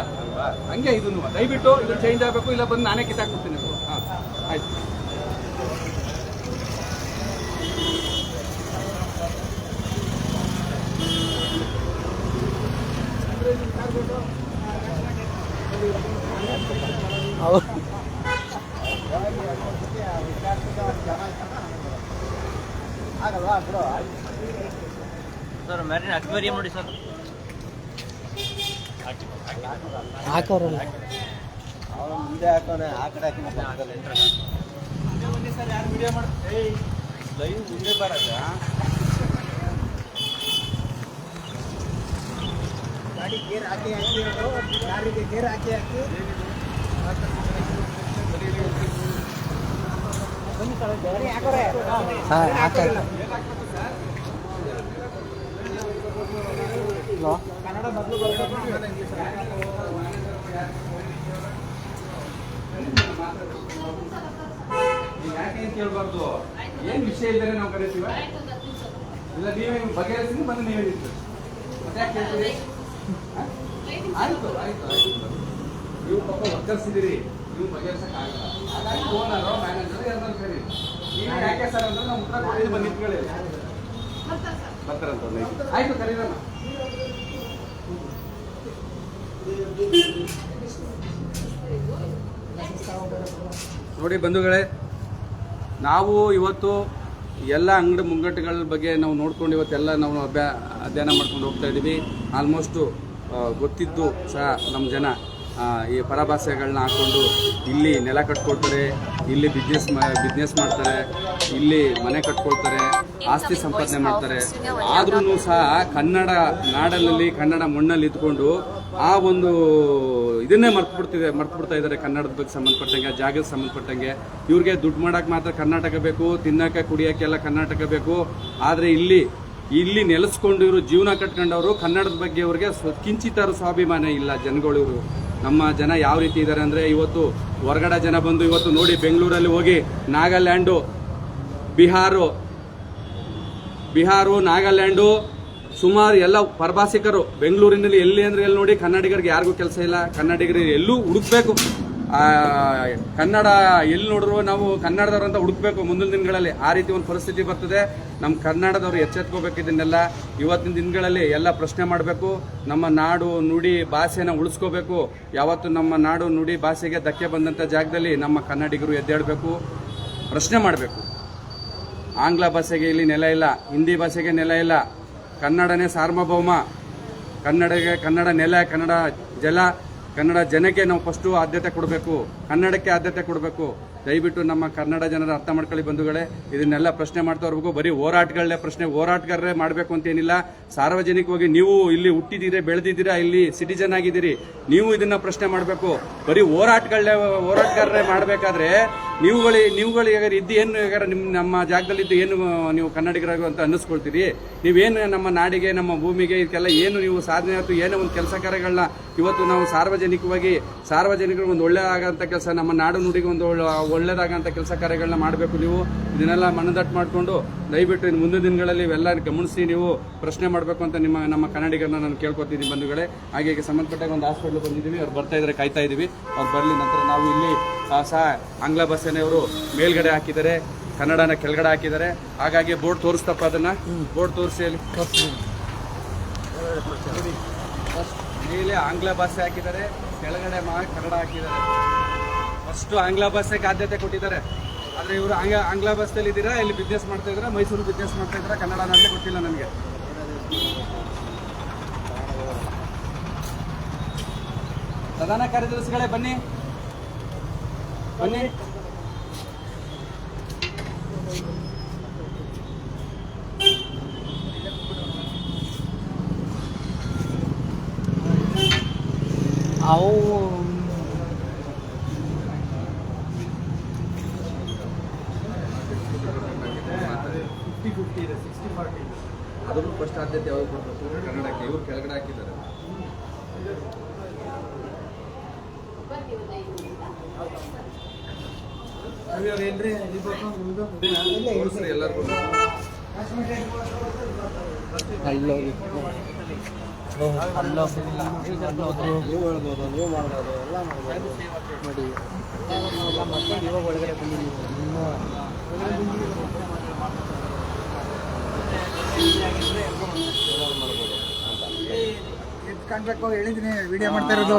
ಹಂಗೆ ಇದನ್ನು ದಯವಿಟ್ಟು ಇದು ಚೇಂಜ್ ಆಗಬೇಕು, ಇಲ್ಲ ಬಂದು ನಾನೇ ಕಿತ್ತಾಕ್ಬಿಡ್ತೀನಿ. ಹಾಂ ಆಯ್ತು. ಆಗಲ್ವಾ ಬ್ರೋ? ಸರ್ ಮ್ಯಾರಿನ್ ಅಕ್ವೇರಿಯಂ ನೋಡಿ ಸರ್, ಅವನು ಮುಂದೆ ಹಾಕೋನೆ, ಆ ಕಡೆ ಹಾಕಿ ಸರ್ ಯಾರು ವಿಡಿಯೋ ಮಾಡಿ ಲೈವ್ ಮುಂದೆ ಬರೋದ ಗಾಡಿ ಗೇರ್ ಹಾಕಿ ಯಾರಿಗೆ ಗೇರ್ ಹಾಕಿ ಕನ್ನಡ ಮೊದಲು ಬರೋದು ಇಂಗ್ಲೀಷ್. ಯಾಕೆ ಅಂತ ಕೇಳಬಾರ್ದು. ಏನ್ ವಿಷಯ ಇಲ್ಲದೆ ನಾವು ಕರಿತೀವ? ಇಲ್ಲ ನೀವೇ ಬಗೆಹರಿಸಿ ಬಂದು ನೀವೇ ನಿಂತು ಮತ್ತೆ ಯಾಕೆ ಕೇಳ್ತೀರಿ? ಆಯ್ತು. ನೀವು ಪಾಪ ವರ್ಕರ್ಸಿದ್ದೀರಿ, ನೀವು ಬಗೆಹರಿಸಕ್ಕಾಗಲ್ಲ. ಹಾಗಾಗಿ ಓನರು ಮ್ಯಾನೇಜರ್ ಯಾರನ್ನ ಕರೀರಿ. ನೀವು ಯಾಕೆ ಸರ್ ಅಂದ್ರೆ ನಾವು ಉತ್ತರ ಕೊಟ್ಟಿದ್ದು ಬಂದು ನಿಂತ್ಕೊಳ್ಳಿ. ಬರ್ತಾರಂತ ಆಯ್ತು, ಕರೀರಲ್ಲ. ನೋಡಿ ಬಂಧುಗಳೇ, ನಾವು ಇವತ್ತು ಎಲ್ಲ ಅಂಗಡಿ ಮುಂಗಟ್ಟುಗಳ ಬಗ್ಗೆ ನಾವು ನೋಡ್ಕೊಂಡು ಇವತ್ತೆಲ್ಲ ನಾವು ಅಧ್ಯಯನ ಮಾಡ್ಕೊಂಡು ಹೋಗ್ತಾ ಇದ್ದೀವಿ. ಆಲ್ಮೋಸ್ಟು ಗೊತ್ತಿದ್ದು ಸಹ ನಮ್ಮ ಜನ ಈ ಪರಭಾಷೆಗಳನ್ನ ಹಾಕ್ಕೊಂಡು ಇಲ್ಲಿ ನೆಲ ಕಟ್ಕೊಳ್ತಾರೆ, ಇಲ್ಲಿ ಬಿಸ್ನೆಸ್ ಮಾಡ್ತಾರೆ, ಇಲ್ಲಿ ಮನೆ ಕಟ್ಕೊಳ್ತಾರೆ, ಆಸ್ತಿ ಸಂಪಾದನೆ ಮಾಡ್ತಾರೆ. ಆದ್ರೂ ಸಹ ಕನ್ನಡ ನಾಡಲ್ಲಿ, ಕನ್ನಡ ಮಣ್ಣಲ್ಲಿ ಇದ್ಕೊಂಡು ಆ ಒಂದು ಇದನ್ನೇ ಮರ್ತು ಬಿಡ್ತಾ ಇದ್ದಾರೆ. ಕನ್ನಡದ ಬಗ್ಗೆ ಸಂಬಂಧಪಟ್ಟಂಗೆ, ಜಾಗಕ್ಕೆ ಸಂಬಂಧಪಟ್ಟಂಗೆ ಇವ್ರಿಗೆ ದುಡ್ಡು ಮಾಡೋಕೆ ಮಾತ್ರ ಕರ್ನಾಟಕ ಬೇಕು, ತಿನ್ನಕ್ಕೆ ಕುಡಿಯೋಕ್ಕೆಲ್ಲ ಕರ್ನಾಟಕ ಬೇಕು. ಆದರೆ ಇಲ್ಲಿ ನೆಲೆಸ್ಕೊಂಡು ಇವರು ಜೀವನ ಕಟ್ಕೊಂಡವರು ಕನ್ನಡದ ಬಗ್ಗೆ ಅವ್ರಿಗೆ ಕಿಂಚಿತಾರು ಸ್ವಾಭಿಮಾನ ಇಲ್ಲ ಜನಗಳು. ಇವರು ನಮ್ಮ ಜನ ಯಾವ ರೀತಿ ಇದ್ದಾರೆ ಅಂದರೆ, ಇವತ್ತು ಹೊರಗಡೆ ಜನ ಬಂದು ಇವತ್ತು ನೋಡಿ ಬೆಂಗಳೂರಲ್ಲಿ ಹೋಗಿ ನಾಗಾಲ್ಯಾಂಡು, ಬಿಹಾರು, ನಾಗಾಲ್ಯಾಂಡು ಸುಮಾರು ಎಲ್ಲ ಪರಭಾಷಿಕರು ಬೆಂಗಳೂರಿನಲ್ಲಿ ಎಲ್ಲಿ ಅಂದರೆ ಎಲ್ಲಿ ನೋಡಿ ಕನ್ನಡಿಗರಿಗೆ ಯಾರಿಗೂ ಕೆಲಸ ಇಲ್ಲ. ಕನ್ನಡಿಗರಿಗೆ ಎಲ್ಲೂ ಹುಡುಕ್ಬೇಕು, ಕನ್ನಡ ಎಲ್ಲಿ ನೋಡಿದ್ರು ನಾವು ಕನ್ನಡದವ್ರು ಅಂತ ಹುಡುಕ್ಬೇಕು ಮುಂದಿನ ದಿನಗಳಲ್ಲಿ. ಆ ರೀತಿ ಒಂದು ಪರಿಸ್ಥಿತಿ ಬರ್ತದೆ. ನಮ್ಮ ಕನ್ನಡದವರು ಎಚ್ಚೆತ್ಕೋಬೇಕು. ಇದನ್ನೆಲ್ಲ ಇವತ್ತಿನ ದಿನಗಳಲ್ಲಿ ಎಲ್ಲ ಪ್ರಶ್ನೆ ಮಾಡಬೇಕು. ನಮ್ಮ ನಾಡು ನುಡಿ ಭಾಷೆನ ಉಳಿಸ್ಕೋಬೇಕು. ಯಾವತ್ತು ನಮ್ಮ ನಾಡು ನುಡಿ ಭಾಷೆಗೆ ಧಕ್ಕೆ ಬಂದಂಥ ಜಾಗದಲ್ಲಿ ನಮ್ಮ ಕನ್ನಡಿಗರು ಎದ್ದೇಳಬೇಕು, ಪ್ರಶ್ನೆ ಮಾಡಬೇಕು. ಆಂಗ್ಲ ಭಾಷೆಗೆ ಇಲ್ಲಿ ನೆಲ ಇಲ್ಲ, ಹಿಂದಿ ಭಾಷೆಗೆ ನೆಲ ಇಲ್ಲ, ಕನ್ನಡನೇ ಸಾರ್ವಭೌಮ. ಕನ್ನಡ ನೆಲ, ಕನ್ನಡ ಜಲ, ಕನ್ನಡ ಜನಕ್ಕೆ ನಾವು ಫಸ್ಟು ಆದ್ಯತೆ ಕೊಡಬೇಕು, ಕನ್ನಡಕ್ಕೆ ಆದ್ಯತೆ ಕೊಡಬೇಕು. ದಯವಿಟ್ಟು ನಮ್ಮ ಕನ್ನಡ ಜನರ ಅರ್ಥ ಮಾಡ್ಕೊಳ್ಳಿ ಬಂಧುಗಳೇ. ಇದನ್ನೆಲ್ಲ ಪ್ರಶ್ನೆ ಮಾಡ್ತಾವ್ರಿಗೂ ಬರೀ ಹೋರಾಟಗಳನ್ನೇ ಹೋರಾಟಗಾರರೇ ಮಾಡಬೇಕು ಅಂತೇನಿಲ್ಲ. ಸಾರ್ವಜನಿಕವಾಗಿ ನೀವು ಇಲ್ಲಿ ಹುಟ್ಟಿದ್ದೀರಿ, ಬೆಳೆದಿದ್ದೀರಾ, ಇಲ್ಲಿ ಸಿಟಿಜನ್ ಆಗಿದ್ದೀರಿ, ನೀವು ಇದನ್ನ ಪ್ರಶ್ನೆ ಮಾಡಬೇಕು. ಬರೀ ಹೋರಾಟಗಾರರೇ ಮಾಡಬೇಕಾದ್ರೆ ನೀವುಗಳಿಗೆ ಇದ್ದು ಏನು ನಮ್ಮ ಜಾಗದಲ್ಲಿದ್ದು ಏನು ನೀವು ಕನ್ನಡಿಗರಾಗು ಅಂತ ಅನ್ನಿಸ್ಕೊಳ್ತೀರಿ? ನೀವೇನು ನಮ್ಮ ನಾಡಿಗೆ, ನಮ್ಮ ಭೂಮಿಗೆ ಇದಕ್ಕೆಲ್ಲ ಏನು ನೀವು ಸಾಧನೆ ಆಯ್ತು, ಏನೋ ಒಂದು ಕೆಲಸ ಕಾರ್ಯಗಳನ್ನ ಇವತ್ತು ನಾವು ಸಾರ್ವಜನಿಕರಿಗೆ ಒಂದು ಒಳ್ಳೆಯದಾಗಂಥ ಕೆಲಸ, ನಮ್ಮ ನಾಡು ನುಡಿಗೆ ಒಂದು ಒಳ್ಳೆಯದಾಗಂಥ ಕೆಲಸ ಕಾರ್ಯಗಳನ್ನ ಮಾಡಬೇಕು. ನೀವು ಇದನ್ನೆಲ್ಲ ಮನದಟ್ಟು ಮಾಡಿಕೊಂಡು ದಯವಿಟ್ಟು ಇನ್ನು ಮುಂದಿನ ದಿನಗಳಲ್ಲಿ ಇವೆಲ್ಲ ಗಮನಿಸಿ ನೀವು ಪ್ರಶ್ನೆ ಮಾಡಬೇಕು ಅಂತ ನಮ್ಮ ಕನ್ನಡಿಗರನ್ನ ನಾನು ಕೇಳ್ಕೊತೀನಿ ಬಂಧುಗಳೇ. ಹಾಗೆ ಸಂಬಂಧಪಟ್ಟಾಗ ಒಂದು ಹಾಸ್ಪಿಟ್ಲ್ ಬಂದಿದ್ದೀವಿ, ಅವ್ರು ಬರ್ತಾ ಇದ್ದಾರೆ, ಕಾಯ್ತಾ ಇದ್ದೀವಿ. ಅವ್ರು ಬರಲಿ. ನಂತರ ನಾವು ಇಲ್ಲಿ ಸಹ ಆಂಗ್ಲ ಭಾಷೆನೆಯವರು ಮೇಲ್ಗಡೆ ಹಾಕಿದ್ದಾರೆ, ಕನ್ನಡನ ಕೆಳಗಡೆ ಹಾಕಿದ್ದಾರೆ. ಹಾಗಾಗಿ ಬೋರ್ಡ್ ತೋರಿಸ್ತಪ್ಪ, ಅದನ್ನ ಬೋರ್ಡ್ ತೋರಿಸಿ ಅಲ್ಲಿ. ಮೇಲೆ ಆಂಗ್ಲ ಭಾಷೆ ಹಾಕಿದ್ದಾರೆ, ಕೆಳಗಡೆ ಕನ್ನಡ ಹಾಕಿದ್ದಾರೆ. ಫಸ್ಟ್ ಆಂಗ್ಲ ಭಾಷೆಗೆ ಆದ್ಯತೆ ಕೊಟ್ಟಿದ್ದಾರೆ. ಆದರೆ ಇವರು ಆಂಗ್ಲ ಭಾಷೆಯಲ್ಲಿ ಇದ್ದೀರಾ, ಇಲ್ಲಿ ಬಿಸ್ನೆಸ್ ಮಾಡ್ತಾ ಇದ್ದೀರಾ, ಮೈಸೂರು ಬಿಸ್ನೆಸ್ ಮಾಡ್ತಾ ಇದ್ದೀರಾ, ಕನ್ನಡನಲ್ಲೇ ಗೊತ್ತಿಲ್ಲ ನನಗೆ. ಪ್ರಧಾನ ಕಾರ್ಯದರ್ಶಿಗಳೇ ಬನ್ನಿ. ಅದನ್ನು ಫಸ್ಟ್ ಆದ್ಯತೆ ಯಾವಾಗ ಕೊಡ್ಬೇಕು? ಕನ್ನಡಕ್ಕೆ. ಇವ್ರು ಕೆಳಗಡೆ ಹಾಕಿದ್ದಾರೆ. ಎಲ್ಲರಿಗೂ ನೀವು ಹೇಳ್ಬೋದು, ನೀವು ಮಾಡ್ಬೋದು, ಎಲ್ಲ ಮಾಡ್ಬೋದು. ನೋಡಿ ಮಾಡ್ಕೊಂಡು ಇವಾಗ ಒಳಗಡೆ ಬಂದಿದ್ದೀವಿ. ಕಾಣ್ಬೇಕು ಹೇಳಿದ್ದೀನಿ, ವಿಡಿಯೋ ಮಾಡ್ತಾ ಇರೋದು.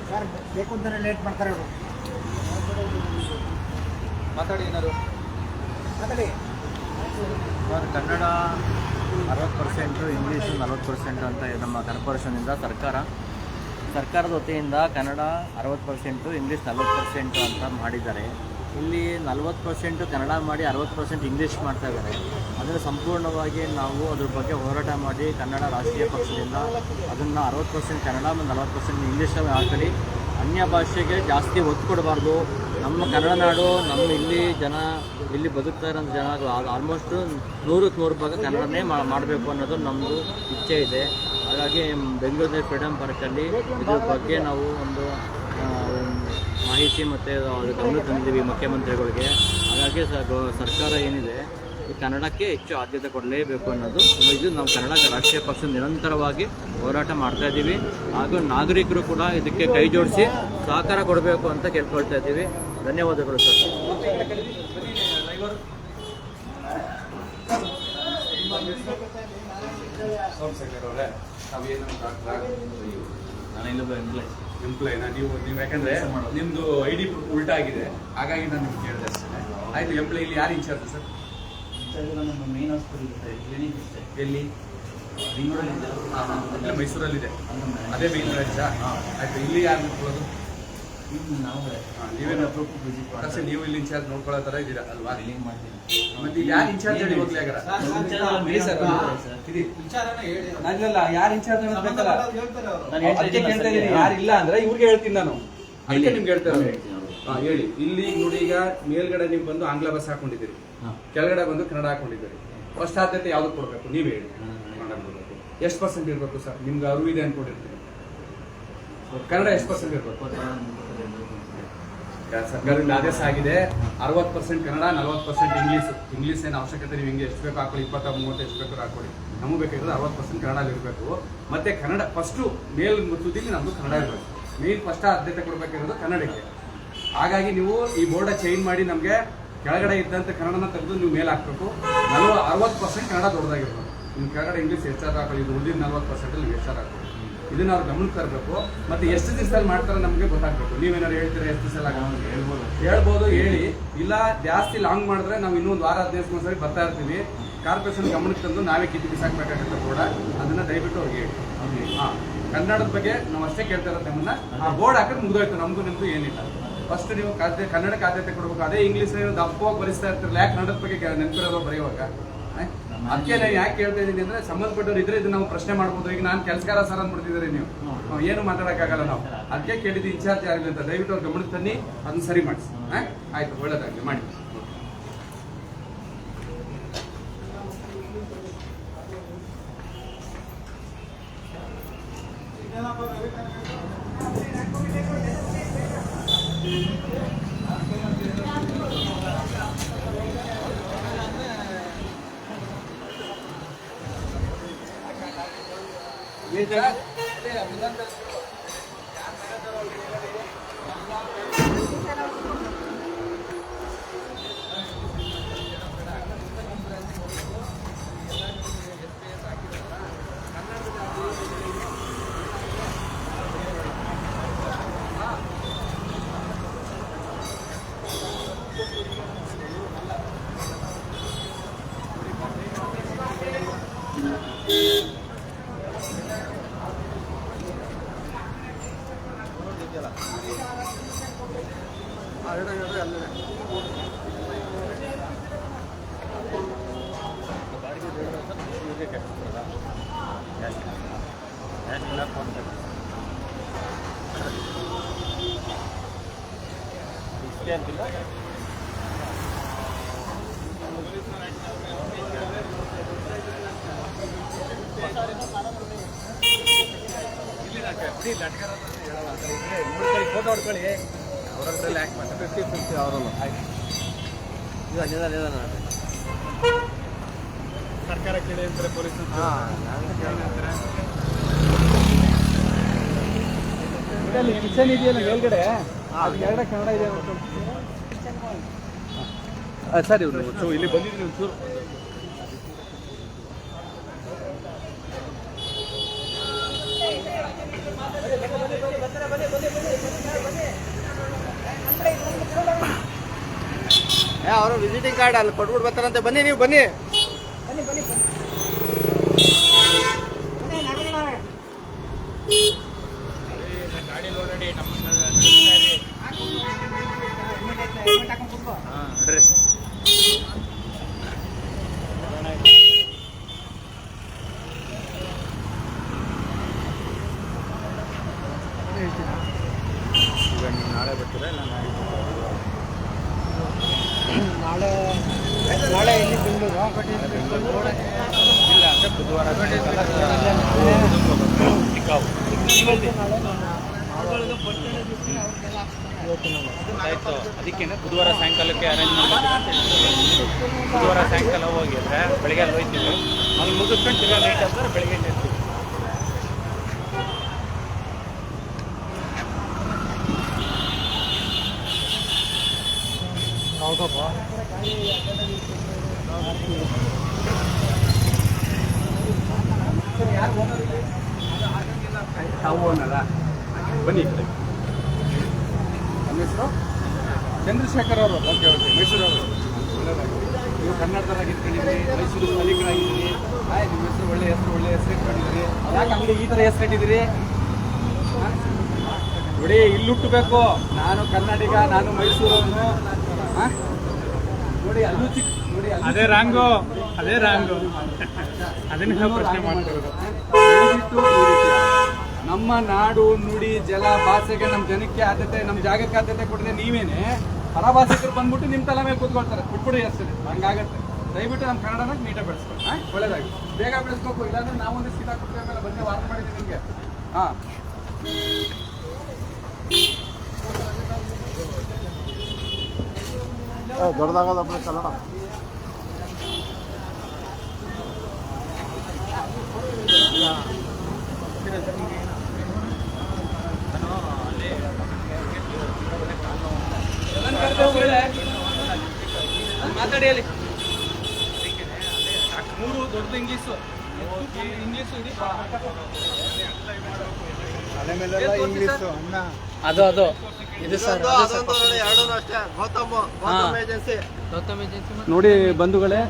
ಸರ್ ಬೇಕು ಅಂತಾನೆ ಲೇಟ್ ಮಾಡ್ತಾರೆ ಅವರು. ಮಾತಾಡಿ ಏನಾದ್ರು ಮಾತಾಡಿ. ಸರ್ ಕನ್ನಡ 60%, ಇಂಗ್ಲೀಷು 40% ಅಂತ ನಮ್ಮ ಕಾರ್ಪೊರೇಷನಿಂದ ಸರ್ಕಾರದ ವತಿಯಿಂದ ಕನ್ನಡ 60%, ಇಂಗ್ಲೀಷ್ 40% ಅಂತ ಮಾಡಿದ್ದಾರೆ. ಇಲ್ಲಿ 40% ಕನ್ನಡ ಮಾಡಿ 60% ಇಂಗ್ಲೀಷ್ ಮಾಡ್ತಾ ಇದ್ದಾರೆ. ಅದನ್ನು ಸಂಪೂರ್ಣವಾಗಿ ನಾವು ಅದ್ರ ಬಗ್ಗೆ ಹೋರಾಟ ಮಾಡಿ ಕನ್ನಡ ರಾಷ್ಟ್ರೀಯ ಪಕ್ಷದಿಂದ ಅದನ್ನು 60% ಕನ್ನಡ ಮತ್ತು 40% ಇಂಗ್ಲೀಷಲ್ಲಿ ಹಾಕಲಿ. ಅನ್ಯ ಭಾಷೆಗೆ ಜಾಸ್ತಿ ಒತ್ತು ಕೊಡಬಾರ್ದು. ನಮ್ಮ ಕನ್ನಡ ನಾಡು, ನಮ್ಮ ಇಲ್ಲಿ ಬದುಕ್ತಾ ಇರೋ ಜನ ಆಲ್ಮೋಸ್ಟ್ 100ಕ್ಕೆ 100 ಭಾಗ ಕನ್ನಡನೇ ಮಾಡಬೇಕು ಅನ್ನೋದು ನಮ್ಮದು ಇಚ್ಛೆ ಇದೆ. ಹಾಗಾಗಿ ಬೆಂಗಳೂರಿನ ಫ್ರೀಡಮ್ ಪಾರ್ಕಲ್ಲಿ ಇದ್ರ ಬಗ್ಗೆ ನಾವು ಒಂದು ಮಾಹಿತಿ ಮತ್ತು ಗಮನ ತಂದಿದ್ದೀವಿ ಮುಖ್ಯಮಂತ್ರಿಗಳಿಗೆ. ಹಾಗಾಗಿ ಸರ್ಕಾರ ಏನಿದೆ ಈ ಕನ್ನಡಕ್ಕೆ ಹೆಚ್ಚು ಆದ್ಯತೆ ಕೊಡಲೇಬೇಕು ಅನ್ನೋದು ಇದು ನಾವು ಕನ್ನಡ ರಾಷ್ಟ್ರೀಯ ಪಕ್ಷ ನಿರಂತರವಾಗಿ ಹೋರಾಟ ಮಾಡ್ತಾ ಇದ್ದೀವಿ. ಹಾಗೂ ನಾಗರಿಕರು ಕೂಡ ಇದಕ್ಕೆ ಕೈ ಜೋಡಿಸಿ ಸಹಕಾರ ಕೊಡಬೇಕು ಅಂತ ಕೇಳ್ಕೊಳ್ತಾ ಇದ್ದೀವಿ. ಧನ್ಯವಾದಗಳು ಸರ್. ಎಂಪ್ಲಾಯ್ನ ನೀವು ಯಾಕಂದ್ರೆ ನಿಮ್ಮದು ID ಉಲ್ಟಾ ಆಗಿದೆ, ಹಾಗಾಗಿ ನಾನು ನಿಮ್ಗೆ ಕೇಳಿದೆ ಅಷ್ಟೇ. ಆಯಿತು, ಎಂಪ್ಲಾಯ್ ಇಲ್ಲಿ ಯಾರು ಇನ್ಚಾರ್ಜ್ ಸರ್? ನಮ್ಮ ಮೇನ್ ಹಾಸ್ಪಿಟಲ್ ಕ್ಲಿನಿಕ್ ಇದೆ. ಎಲ್ಲಿ? ಇಲ್ಲೇ ಮೈಸೂರಲ್ಲಿದೆ, ಅದೇ ಮೇನ್ ಬ್ರಾಂಚ್. ಆಯ್ತು, ಇಲ್ಲಿ ಯಾರು ನೋಡ್ಕೊಳ್ಳೋದು? ನೀವೇನು ಅಷ್ಟೇ, ನೀವು ಇಲ್ಲಿ ಇನ್ಚಾರ್ಜ್ ನೋಡ್ಕೊಳ್ಳೋ ಥರ ಇದ್ದೀರಾ ಅಲ್ವಾ? ಮತ್ತೆ ಇಲ್ಲಿ ಯಾರು ಇನ್ಚಾರ್ಜ್ ಹೇಳಿ ಹೋಗ್ಲಿ ಆಗಾರ? ನಾನಿಲ್ಲ, ಯಾರು ಇನ್ಚಾರ್ಜ್ ಅನ್ನೋದು ಅದಕ್ಕೆ ಕೇಳ್ತಾ ಇದ್ದೀನಿ. ಯಾರು ಇಲ್ಲ ಅಂದ್ರೆ ಇವ್ರಿಗೆ ಹೇಳ್ತೀನಿ ನಾನು, ಅದಕ್ಕೆ ನಿಮ್ಗೆ ಹೇಳ್ತಾ ಇರೋದು. ಹೇಳಿ. ಇಲ್ಲಿ ನೋಡಿ, ಈಗ ಮೇಲ್ಗಡೆ ನೀವು ಬಂದು ಆಂಗ್ಲ ಭಾಷೆ ಹಾಕೊಂಡಿದ್ದೀರಿ, ಕೆಳಗಡೆ ಬಂದು ಕನ್ನಡ ಹಾಕೊಂಡಿದ್ದೀರಿ. ಫಸ್ಟ್ ಆದ್ಯತೆ ಯಾವ್ದು ಕೊಡ್ಬೇಕು ನೀವೇ ಹೇಳಿ. ಕನ್ನಡ ಕೊಡ್ಬೇಕು. ಎಷ್ಟು ಪರ್ಸೆಂಟ್ ಇರಬೇಕು ಸರ್? ನಿಮ್ಗೆ ಅರಿವು ಇದೆ ಅನ್ಕೊಂಡಿರ್ತೀರಿ. ಕನ್ನಡ ಎಷ್ಟು ಪರ್ಸೆಂಟ್ ಇರಬೇಕು? ಸರ್ಕಾರದಿಂದ ಆದೇಶ ಆಗಿದೆ 60% ಕನ್ನಡ, 40% ಇಂಗ್ಲೀಷ್ ಏನು ಅವಶ್ಯಕತೆ ನೀವು ಹಿಂಗೆ ಎಷ್ಟು ಬೇಕು ಹಾಕೊಳ್ಳಿ, 20-30 ಎಷ್ಟು ಬೇಕು ಹಾಕೊಳ್ಳಿ. ನಮಗೆ ಬೇಕಾಗಿರೋದು 60% ಕನ್ನಡ ಇರಬೇಕು. ಮತ್ತೆ ಕನ್ನಡ ಫಸ್ಟು ಮೇಲ್ ತುದಿಲಿ ನಮ್ದು ಕನ್ನಡ ಇರಬೇಕು. ಮೇನ್ ಫಸ್ಟ್ ಆದ್ಯತೆ ಕೊಡಬೇಕಿರೋದು ಕನ್ನಡಕ್ಕೆ. ಹಾಗಾಗಿ ನೀವು ಈ ಬೋರ್ಡ ಚೇಂಜ್ ಮಾಡಿ ನಮಗೆ ಕೆಳಗಡೆ ಇದ್ದಂಥ ಕನ್ನಡನ ತೆಗೆದು ನೀವು ಮೇಲೆ ಹಾಕಬೇಕು. 60% ಕನ್ನಡ ದೊಡ್ಡದಾಗಿರ್ಬೇಕು. ನಿಮ್ಮ ಕೆಳಗಡೆ ಇಂಗ್ಲೀಷ್ ಹೆಚ್ಚಾರು ಹಾಕೊಳ್ಳಿ, ಇದು ಉಳಿದಿದ್ದು 40% ನೀವು ಹೆಚ್ಚಾರು ಹಾಕೊಳ್ಳಿ. ಇದನ್ನ ಅವ್ರು ಗಮನಕ್ಕೆ ತರಬೇಕು. ಮತ್ತೆ ಎಷ್ಟು ದಿವಸದಲ್ಲಿ ಮಾಡ್ತಾರೆ ನಮಗೆ ಗೊತ್ತಾಗಬೇಕು. ನೀವೇನಾದ್ರು ಹೇಳ್ತೀರಾ ಎಷ್ಟು ದಿವಸ ಹೇಳ್ಬೋದು, ಹೇಳಿ. ಇಲ್ಲ ಜಾಸ್ತಿ ಲಾಂಗ್ ಮಾಡಿದ್ರೆ ನಾವು ಇನ್ನೊಂದು ವಾರ 15 ದಿವಸ ಬರ್ತಾ ಇರ್ತೀವಿ. ಕಾರ್ಪೊರೇಷನ್ ಗಮನಕ್ಕೆ ತಂದು ನಾವೇ ಕಿತ್ತು ಬಿಸಾಕ್ಬೇಕಾಗತ್ತೆ ಕೂಡ. ಅದನ್ನ ದಯವಿಟ್ಟು ಅವ್ರಿಗೆ ಹೇಳಿ. ಕನ್ನಡದ ಬಗ್ಗೆ ನಾವು ಅಷ್ಟೇ ಕೇಳ್ತಾ ಇರೋದು. ನಮ್ಮನ್ನ ಆ ಬೋರ್ಡ್ ಹಾಕಿದ್ರೆ ಮುಗಿದೋಯ್ತು, ನಮಗೂ ನಿಮ್ಗೂ ಏನಿಲ್ಲ. ಫಸ್ಟ್ ನೀವು ಕನ್ನಡಕ್ಕೆ ಆದ್ಯತೆ ಕೊಡ್ಬೇಕು. ಅದೇ ಇಂಗ್ಲೀಷ್ ದಪ್ಪವಾಗಿ ಬರಿಸ್ತಾ ಇರ್ತಿರಲ್ಲ, ಯಾಕೆ ಕನ್ನಡದ ಬಗ್ಗೆ ನೆನಪಿರೋದು ಬರೆಯುವಾಗ? ಅದಕ್ಕೆ ನಾನು ಯಾಕೆ ಕೇಳ್ತಾ ಇದ್ದೀನಿ ಅಂದ್ರೆ, ಸಂಬಂಧಪಟ್ಟವ್ರು ಇದ್ರೆ ಇದು ನಾವು ಪ್ರಶ್ನೆ ಮಾಡ್ಬೋದು. ಈಗ ನಾನು ಕೆಲಸಗಾರ ಸರ್ ಅಂದ್ಬಿಡ್ತಿದ್ದಾರೆ, ನೀವು ಏನು ಮಾತಾಡೋಕ್ಕಾಗಲ್ಲ ನಾವು. ಅದಕ್ಕೆ ಕೇಳಿದ್ದು ಇನ್ಚಾರ್ಜ್ ಆಗಲಿ ಅಂತ. ದಯವಿಟ್ಟು ಅವ್ರು ಗಮನಕ್ಕೆ ತನ್ನಿ, ಅದನ್ನ ಸರಿ ಮಾಡಿಸಿ. ಆಯ್ತು, ಒಳ್ಳೇದಾಗಲಿ, ಮಾಡಿ. ಫೋಟೋ ಹೊಡ್ಕೊಳ್ಳಿ, ಅವರಲ್ಲಿ ಯಾಕೆ ಮಾಡ್ತಾರೆ 50-50 ಅವರಲ್ಲ. ಸರ್ಕಾರ ಕೇಳಿ ಅಂತಾರೆ, ಪೊಲೀಸ್ ಕಿಚನ್ ಇದೆಯಲ್ಲ ಮೇಲ್ಗಡೆ, ಎರಡು ಕನ್ನಡ ಇದೆ. ಸರಿ, ಇಲ್ಲಿ ಬಂದಿದ್ರಿ ಒಂಚೂರು. ಅವರು ವಿಸಿಟಿಂಗ್ ಕಾರ್ಡ್ ಅಲ್ಲಿ ಕೊಟ್ಬಿಟ್ಟು ಬರ್ತಾರಂತೆ. ಬನ್ನಿ, ನೀವು ಬನ್ನಿ. ಗಾಡಿ ನೋಡಡಿ ನಾಳೆ ಬರ್ತೀರಾ? ಇಲ್ಲ ನಾಳೆ ಇಲ್ಲಿ ಬೆಂಗಳೂರು ಇಲ್ಲ ಅಂದರೆ ಬುಧವಾರ ಆಯಿತು. ಅದಕ್ಕೆ ಬುಧವಾರ ಸಾಯಂಕಾಲಕ್ಕೆ ಅರೇಂಜ್ ಮಾಡಬೇಕು. ಬುಧವಾರ ಸಾಯಂಕಾಲ ಹೋಗಿದ್ರೆ ಬೆಳಗ್ಗೆ ಅಲ್ಲಿ ಹೋಗ್ತೀವಿ, ಅಲ್ಲಿ ಮುಗಿಸ್ಕೊಂಡು ತಿರ್ಗಾ ನೈಟ್ ಅಂದ್ರೆ ಬೆಳಗ್ಗೆ ಇರ್ತೀವಿ. ಹೌದಪ್ಪ. ತಾವು ಅನ್ನಲ್ಲ, ಬನ್ನಿ ಈ ಕಡೆ. ನಮ್ಮ ಹೆಸರು ಚಂದ್ರಶೇಖರ್ ಅವರು. ಓಕೆ, ಮೈಸೂರವರು. ಒಳ್ಳೆಯದಾಗಿ. ನೀವು ಕನ್ನಡದಲ್ಲಾಗಿ ಇಟ್ಕೊಂಡಿದ್ದೀರಿ, ಮೈಸೂರು ಸ್ಥಳೀಕರಾಗಿದ್ದೀರಿ, ನಿಮ್ಮ ಹೆಸರು ಒಳ್ಳೆ ಹೆಸರು ಇಟ್ಕೊಂಡಿದ್ದೀರಿ. ಯಾಕೆ ಅಂಗಡಿ ಈ ಥರ ಹೆಸರು ಇಟ್ಟಿದ್ದೀರಿ? ನೋಡಿ, ಇಲ್ಲಿ ಹುಟ್ಟಬೇಕು. ನಾನು ಕನ್ನಡಿಗ, ನಾನು ಮೈಸೂರವನು. ನೋಡಿ ಅಲ್ಲೂ ಚಿಕ್ಕ ನೋಡಿ ಅದೇ ರಾಂಗು ಅದನ್ನ ಪ್ರಶ್ನೆ ಮಾಡ್ತಿರೋದು. ದಯವಿಟ್ಟು ಈ ರೀತಿ ನಮ್ಮ ನಾಡು, ನುಡಿ, ಜಲ, ಭಾಷೆಗೆ, ನಮ್ಮ ಜನಕ್ಕೆ ಆದ್ಯತೆ, ನಮ್ಮ ಜಾಗಕ್ಕೆ ಆದ್ಯತೆ ಕೊಡದೆ ನೀವೇನೆ ಪರಭಾಷಿಕರು ಬಂದ್ಬಿಟ್ಟು ನಿಮ್ಮ ತಲೆ ಮೇಲೆ ಕೂತ್ಕೊಳ್ತಾರೆ. ಬಿಟ್ಬಿಡಿ ಅಷ್ಟೇ, ಹಂಗಾಗತ್ತೆ. ದಯವಿಟ್ಟು ನಮ್ಮ ಕನ್ನಡನ ನೀಟಾಗಿ ಬೆಳೆಸ್ಬೇಕು. ಒಳ್ಳೇದಾಗಿ ಬೇಗ ಬೆಳೆಸ್ಬೇಕು. ಇಲ್ಲಾಂದ್ರೆ ನಾವೊಂದು ಸೀದಾ ಕೊಟ್ಟರೆ ಮೇಲೆ ಬಂದೇ ವಾರ್ನ್ ಮಾಡಿದ್ದೀವಿ ನಿಮಗೆ. ಹಾಂ, ದೊಡ್ಡದಾಗೋದಪ್ಪ ಕನ್ನಡ. ಮಾತಾಡಿ ಅಲ್ಲಿ. 3 ದೊಡ್ಡದು ಇಂಗ್ಲೀಷು ಇಡೀ ಮನೆ ಮೇಲೆಲ್ಲ ಇಂಗ್ಲೀಷು ಅನ್ನ. ಅದು ಇದು ಸರ್ ನೋಡಿ ಬಂಧುಗಳೇ,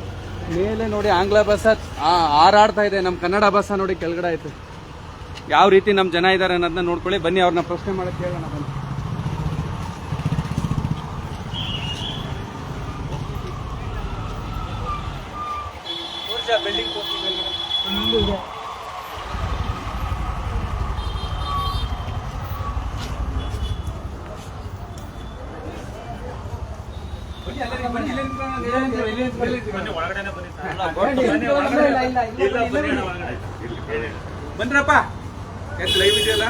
ಮೇಲೆ ನೋಡಿ ಆಂಗ್ಲ ಭಾಷಾ ಹಾರಾಡ್ತಾ ಇದೆ, ನಮ್ಮ ಕನ್ನಡ ಭಾಷಾ ನೋಡಿ ಕೆಳಗಡೆ ಆಯ್ತು. ಯಾವ ರೀತಿ ನಮ್ಮ ಜನ ಇದ್ದಾರೆ ಅನ್ನೋದನ್ನ ನೋಡ್ಕೊಳ್ಳಿ. ಬನ್ನಿ, ಅವ್ರನ್ನ ಪ್ರಶ್ನೆ ಮಾಡಕ್ಕೆ ಕೇಳೋಣ. ಬನ್ನಿ. ಬನ್ರಪ್ಪ, ಎಷ್ಟು ಲೈವ್ ಇದೆಯಲ್ಲ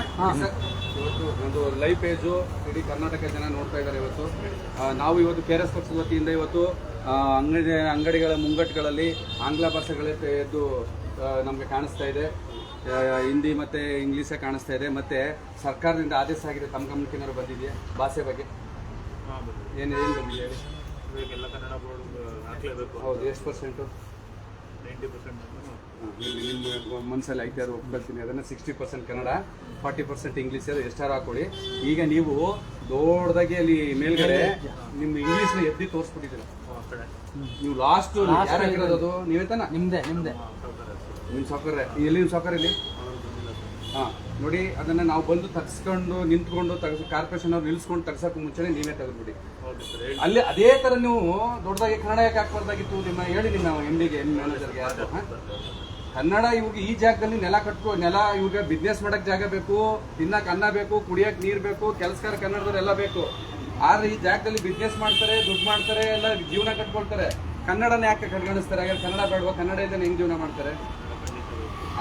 ಇವತ್ತು ಒಂದು ಲೈವ್ ಪೇಜು ಇಡೀ ಕರ್ನಾಟಕ ಜನ ನೋಡ್ತಾ ಇದ್ದಾರೆ. ಇವತ್ತು ನಾವು ಇವತ್ತು KRS ಪಕ್ಷದ ವತಿಯಿಂದ ಇವತ್ತು ಅಂಗಡಿಗಳ ಮುಂಗಟ್ಟುಗಳಲ್ಲಿ ಆಂಗ್ಲ ಭಾಷೆಗಳೇ ಎದ್ದು ನಮಗೆ ಕಾಣಿಸ್ತಾ ಇದೆ. ಹಿಂದಿ ಮತ್ತು ಇಂಗ್ಲೀಷೇ ಕಾಣಿಸ್ತಾ ಇದೆ. ಮತ್ತು ಸರ್ಕಾರದಿಂದ ಆದೇಶ ಆಗಿದೆ. ತಮ್ಮ ಗಮನಕ್ಕೇನಾದ್ರು ಬಂದಿದೆಯಾ ಭಾಷೆ ಬಗ್ಗೆ? ಏನು ಬಂದಿದೆ ಹೇಳಿ. ಹೌದು, ಎಷ್ಟು ಪರ್ಸೆಂಟು? 90%. ನಿಮ್ಮ ಮನಸ್ಸಲ್ಲಿ ಐತೆ ಅದು ಒಪ್ಕೊಳ್ತೀನಿ. ಅದನ್ನು 60% ಕನ್ನಡ, 40% ಇಂಗ್ಲೀಷ್, ಅದು ಎಷ್ಟಾರು ಹಾಕೊಳ್ಳಿ. ಈಗ ನೀವು ದೊಡ್ಡದಾಗಿ ಅಲ್ಲಿ ಮೇಲ್ಗಡೆ ನಿಮ್ಮ ಇಂಗ್ಲೀಷ್ನ ಎದ್ದಿ ತೋರಿಸ್ಬಿಟ್ಟಿದ್ದೀರ. ನೀವು ಲಾಸ್ಟ್ ಯಾರು ಹಾಕಿರೋದು? ನೀವೇ ತಾನ? ನಿಮ್ಮದೇ ನಿಮ್ಮ ಸೌಕರ್ಯ ಎಲ್ಲಿ? ನಿಮ್ಮ ಸೌಕರ್ಯ ಇಲ್ಲಿ? ಹಾಂ, ನೋಡಿ, ಅದನ್ನು ನಾವು ಬಂದು ತಗ್ಸ್ಕೊಂಡು ನಿಂತ್ಕೊಂಡು ಕಾರ್ಪೊರೇಷನ್ ಅವ್ರು ನಿಲ್ಸ್ಕೊಂಡು ತಗ್ಸೋಕೆ ಮುಂಚೆನೇ ನೀವೇ ತೆಗೆದ್ಬಿಡಿ. ಅಲ್ಲಿ ಅದೇ ಥರ ನೀವು ದೊಡ್ಡದಾಗಿ ಕನ್ನಡ ಯಾಕೆ ಹಾಕ್ಬಾರ್ದಾಗಿತ್ತು? ನಿಮ್ಮ ಹೇಳಿ, ನಿಮ್ಮ MDಗೆ, ನಿಮ್ಮ ಮ್ಯಾನೇಜರ್ಗೆ ಯಾರು ಕನ್ನಡ ಇವಾಗ ಈ ಜಾಗದಲ್ಲಿ ನೆಲ ಇವಾಗ ಬಿಸ್ನೆಸ್ ಮಾಡಕ್ಕೆ ಜಾಗ ಬೇಕು, ತಿನ್ನಕ್ಕೆ ಅನ್ನ ಬೇಕು, ಕುಡಿಯಕ್ಕೆ ನೀರು ಬೇಕು, ಕೆಲಸಗಾರ ಕನ್ನಡದವ್ರು ಎಲ್ಲ ಬೇಕು. ಆದ್ರೆ ಈ ಜಾಗದಲ್ಲಿ ಬಿಸ್ನೆಸ್ ಮಾಡ್ತಾರೆ, ದುಡ್ಡು ಮಾಡ್ತಾರೆ, ಎಲ್ಲ ಜೀವನ ಕಟ್ಕೊಳ್ತಾರೆ. ಕನ್ನಡನ ಯಾಕೆ ಕಡೆಗಣಿಸ್ತಾರೆ? ಹಾಗಾದ್ರೆ ಕನ್ನಡ ಬೇಡವಾ? ಕನ್ನಡ ಇಲ್ಲದೆ ಹೆಂಗೆ ಜೀವನ ಮಾಡ್ತಾರೆ?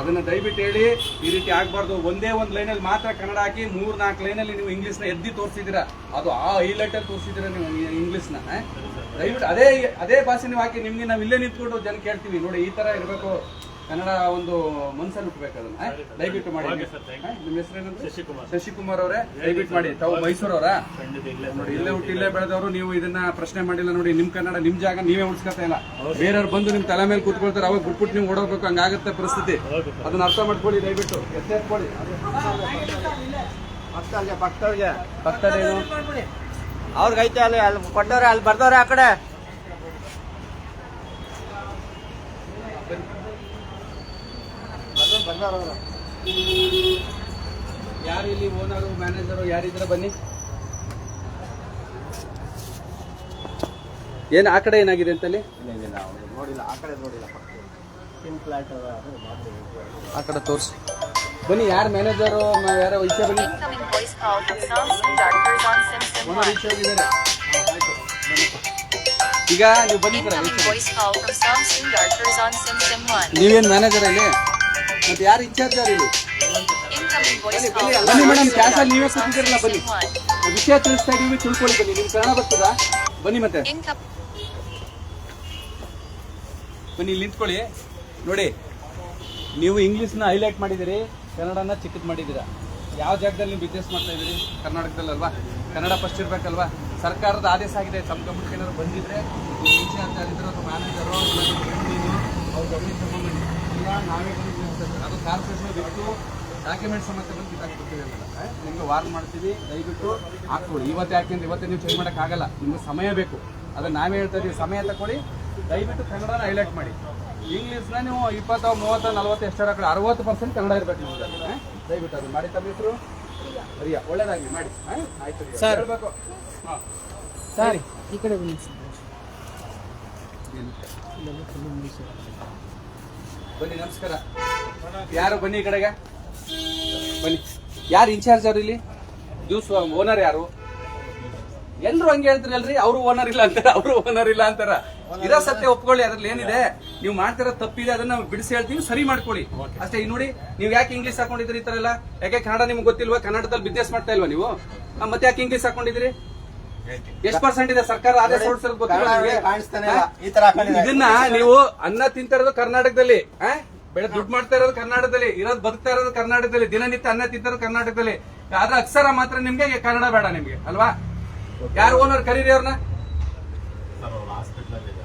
ಅದನ್ನ ದಯವಿಟ್ಟು ಹೇಳಿ. ಈ ರೀತಿ ಆಗಬಾರ್ದು. ಒಂದೇ ಒಂದು ಲೈನಲ್ಲಿ ಮಾತ್ರ ಕನ್ನಡ ಹಾಕಿ 3-4 ಲೈನಲ್ಲಿ ನೀವು ಇಂಗ್ಲೀಷ್ನ ಎದ್ದಿ ತೋರಿಸಿದ್ದೀರಾ. ಅದು ಆ ಹೈಲೈಟಲ್ಲಿ ತೋರಿಸಿದ್ದೀರಾ ನೀವು ಇಂಗ್ಲೀಷ್ನ. ದಯವಿಟ್ಟು ಅದೇ ಭಾಷೆ ನೀವು ಹಾಕಿ. ನಿಮ್ಗೆ ನಾವು ಇಲ್ಲೇ ನಿಂತ್ಕೊಂಡು ಜನ ಕೇಳ್ತೀವಿ. ನೋಡಿ, ಈ ಥರ ಇರಬೇಕು ಕನ್ನಡ. ಒಂದು ಮನಸ್ಸಲ್ಲಿ ಹುಟ್ಟಬೇಕು ಅದನ್ನ. ದಯವಿಟ್ಟು ಮಾಡಿ. ನಿಮ್ಮ ಹೆಸರೇನಂತ? ಶಶಿಕುಮಾರ್ ಅವರೇ, ದಯವಿಟ್ಟು ಮಾಡಿ. ತಾವು ಮೈಸೂರವರ? ನೋಡಿ, ಇಲ್ಲೇ ಹುಟ್ಟಿ ಇಲ್ಲೇ ಬೆಳೆದವರು. ನೀವು ಇದನ್ನ ಪ್ರಶ್ನೆ ಮಾಡಿಲ್ಲ. ನೋಡಿ, ನಿಮ್ಮ ಕನ್ನಡ, ನಿಮ್ಮ ಜಾಗ ನೀವೇ ಉಳಿಸ್ಕೊತಾ ಇಲ್ಲ. ಬೇರೆಯವ್ರು ಬಂದು ನಿಮ್ಮ ತಲೆ ಮೇಲೆ ಕೂತ್ಕೊಳ್ತಾರೆ. ಅವಾಗ ಬಿಟ್ಬಿಟ್ಟು ನೀವು ಓಡೋಗ್ಬೇಕು. ಹಂಗಾಗುತ್ತೆ ಪರಿಸ್ಥಿತಿ. ಅದನ್ನ ಅರ್ಥ ಮಾಡ್ಕೊಳ್ಳಿ. ದಯವಿಟ್ಟು ಎಚ್ಚೆತ್ಕೊಳ್ಳಿ. ಪಕ್ಕದಲ್ಲೇನು ಅವ್ರಿಗೈತೆ ಅಲ್ಲಿ ಕೊಟ್ಟವ್ರೆ, ಅಲ್ಲಿ ಬರ್ದವ್ರೆ ಆ ಕಡೆ. ಯಾರು ಇಲ್ಲಿ ಓನರು, ಮ್ಯಾನೇಜರು ಯಾರಿದ್ರೆ ಬನ್ನಿ. ಏನು ಆ ಕಡೆ ಏನಾಗಿದೆ ಅಂತಲ್ಲಿ? ನೋಡಿಲ್ಲ, ಆ ಕಡೆ ನೋಡಿಲ್ಲ. ಆ ಕಡೆ ತೋರಿಸಿ ಬನ್ನಿ. ಯಾರು ಮ್ಯಾನೇಜರು, ಯಾರೋ ಈಚೆ ಬನ್ನಿ. Incoming voice call from Samsung Darkers on SimSim owner 1. ಈಚೆ ಹೋಗಿದ್ದಾರೆ. ಆಯ್ತು, ಈಗ ನೀವು ಬನ್ನಿ. Incoming voice call from Samsung Darkers on SimSim 1. ನೀವೇನು ಮ್ಯಾನೇಜರ್ ಇಲ್ಲಿ? ಮತ್ತೆ ಯಾರು ಇನ್ಚಾರ್ಜ್ ಯಾರು ಇಲ್ಲಿ? Incoming voice call ಬನ್ನಿ from ಬನ್ನಿ ಮೇಡಮ್, Samsung ಕ್ಯಾಶಲ್ಲಿ ನೀವೇ Darkers on ಕೂತಿದ್ದೀರಲ್ಲ, ಬನ್ನಿ. SimSim 1. ವಿಷಯ ತಿಳಿಸ್ತಾ ಇದೀವಿ, ತಿಳ್ಕೊಳ್ಳಿ. ಬನ್ನಿ. ನಿಮ್ಗೆ ಕನ್ನಡ ಬರ್ತದಾ? ಬನ್ನಿ. ಮತ್ತೆ ಬನ್ನಿ, ಇಲ್ಲಿ ನಿಂತ್ಕೊಳ್ಳಿ. ನೋಡಿ, ನೀವು ಇಂಗ್ಲೀಷ್ನ ಹೈಲೈಟ್ ಮಾಡಿದ್ದೀರಿ, ಕನ್ನಡನ ಚಿಕ್ಕದು ಮಾಡಿದ್ದೀರಾ. ಯಾವ ಜಾಗದಲ್ಲಿ ನೀವು ಬಿಸ್ನೆಸ್ ಮಾಡ್ತಾ ಇದ್ದೀರಿ? ಕರ್ನಾಟಕದಲ್ಲಲ್ವಾ? ಕನ್ನಡ ಫಸ್ಟ್ ಇರಬೇಕಲ್ವಾ? ಸರ್ಕಾರದ ಆದೇಶ ಆಗಿದೆ. ತಮ್ಮ ಗಮನಕ್ಕೆ ಏನಾದ್ರು ಬಂದಿದ್ರೆ ಇನ್ಚಾರ್ಜ್ ಯಾರಿದ್ರು ಅಥವಾ ಮ್ಯಾನೇಜರು ಅವ್ರು ಗಮನಿಸಿ ತಗೊಂಡ್ಬನ್ನಿ. ಇಲ್ಲ ನಾವೇ ಬಂದು ಅದು ಕಾರ್ಪೊರೇಷನ್ ಬಿಟ್ಟು ಡಾಕ್ಯುಮೆಂಟ್ ಸಮೇತ ಬಂದು ಕಿತ್ತಾಕ್ಬಿಡ್ತೀವಿ ಅಂತ ನಿಮಗೆ ವಾರ್ನ್ ಮಾಡ್ತೀವಿ. ದಯವಿಟ್ಟು ಹಾಕ್ಕೊಳ್ಳಿ. ಇವತ್ತೇ ಯಾಕೆಂದ್ರೆ ಇವತ್ತೇ ನೀವು ಚೇಂಜ್ ಮಾಡೋಕ್ಕಾಗಲ್ಲ. ನಿಮ್ಗೆ ಸಮಯ ಬೇಕು. ಅದನ್ನು ನಾವೇ ಹೇಳ್ತಾ ಇದ್ದೀವಿ, ಸಮಯ ತಗೊಳ್ಳಿ. ದಯವಿಟ್ಟು ಕನ್ನಡನ ಹೈಲೈಟ್ ಮಾಡಿ. ಇಂಗ್ಲೀಷ್ನ ನೀವು 20, 30, 40 ಎಷ್ಟರ ಕಡೆ 60% ಕನ್ನಡ ಇರ್ಬೇಕು ನಿಮ್ಗೆ. ದಯವಿಟ್ಟು ಅದು ಮಾಡಿ. ತಮ್ಮ ಹೆಸರು ರಿಯಾ, ಒಳ್ಳೇದಾಗ್ಲಿ ಮಾಡಿ. ಆಯ್ತು ಸರ್. ಹೇಳ್ಬೇಕು. ಹಾಂ ಸರ್ ಈ ಕಡೆ ಬನ್ನಿ. ಬನ್ನಿ, ನಮಸ್ಕಾರ. ಯಾರು ಬನ್ನಿ ಈ ಕಡೆಗೆ ಬನ್ನಿ. ಯಾರು ಇನ್ಚಾರ್ಜ್ ಅವ್ರು ಇಲ್ಲಿ? ಜ್ಯೂಸ್ ಓನರ್ ಯಾರು? ಎಲ್ರು ಹಂಗೆ ಹೇಳ್ತೀರಲ್ರಿ, ಅವರು ಓನರ್ ಇಲ್ಲ ಅಂತಾರ, ಅವರು ಓನರ್ ಇಲ್ಲ ಅಂತಾರ. ಇರೋ ಸತ್ಯ ಒಪ್ಕೊಳ್ಳಿ, ಅದ್ರಲ್ಲಿ ಏನಿದೆ. ನೀವು ಮಾಡ್ತಿರೋ ತಪ್ಪಿದೆ, ಅದನ್ನ ನಾವು ಬಿಡಿಸಿ ಹೇಳ್ತೀವಿ, ಸರಿ ಮಾಡ್ಕೊಳ್ಳಿ ಅಷ್ಟೇ. ಈಗ ನೋಡಿ, ನೀವು ಯಾಕೆ ಇಂಗ್ಲೀಷ್ ಹಾಕೊಂಡಿದ್ರಿ ಈ ತರ ಎಲ್ಲ? ಯಾಕೆ ಕನ್ನಡ ನಿಮ್ಗೆ ಗೊತ್ತಿಲ್ವಾ? ಕನ್ನಡದಲ್ಲಿ ಬಿಸ್ನೆಸ್ ಮಾಡ್ತಾ ಇಲ್ವಾ ನೀವು? ಮತ್ತೆ ಯಾಕೆ ಇಂಗ್ಲೀಷ್ ಹಾಕೊಂಡಿದ್ರಿ? ಎಷ್ಟು ಪರ್ಸೆಂಟ್ ಇದೆ ಸರ್ಕಾರ ಆದೇಶ ಹೊರಡಿಸಿರೋದು ಗೊತ್ತಿಲ್ಲ ನಿಮ್ಗೆ? ಇದನ್ನ ನೀವು ಅನ್ನ ತಿಂತಾ ಇರೋದು ಕರ್ನಾಟಕದಲ್ಲಿ, ಬೆಳೆ ದುಡ್ಡು ಮಾಡ್ತಾ ಇರೋದು ಕರ್ನಾಟಕದಲ್ಲಿ, ಇರೋದು ಬದುಕ್ತಾ ಇರೋದು ಕರ್ನಾಟಕದಲ್ಲಿ, ದಿನನಿತ್ಯ ಅನ್ನ ತಿಂತಾರೋ ಕರ್ನಾಟಕದಲ್ಲಿ. ಆದ್ರೆ ಅಕ್ಷರ ಮಾತ್ರ ನಿಮ್ಗೆ ಕನ್ನಡ ಬೇಡ ನಿಮ್ಗೆ ಅಲ್ವಾ? ಯಾರು ಓನರ್? ಕರೀರಿ ಅವ್ರನ್ನ.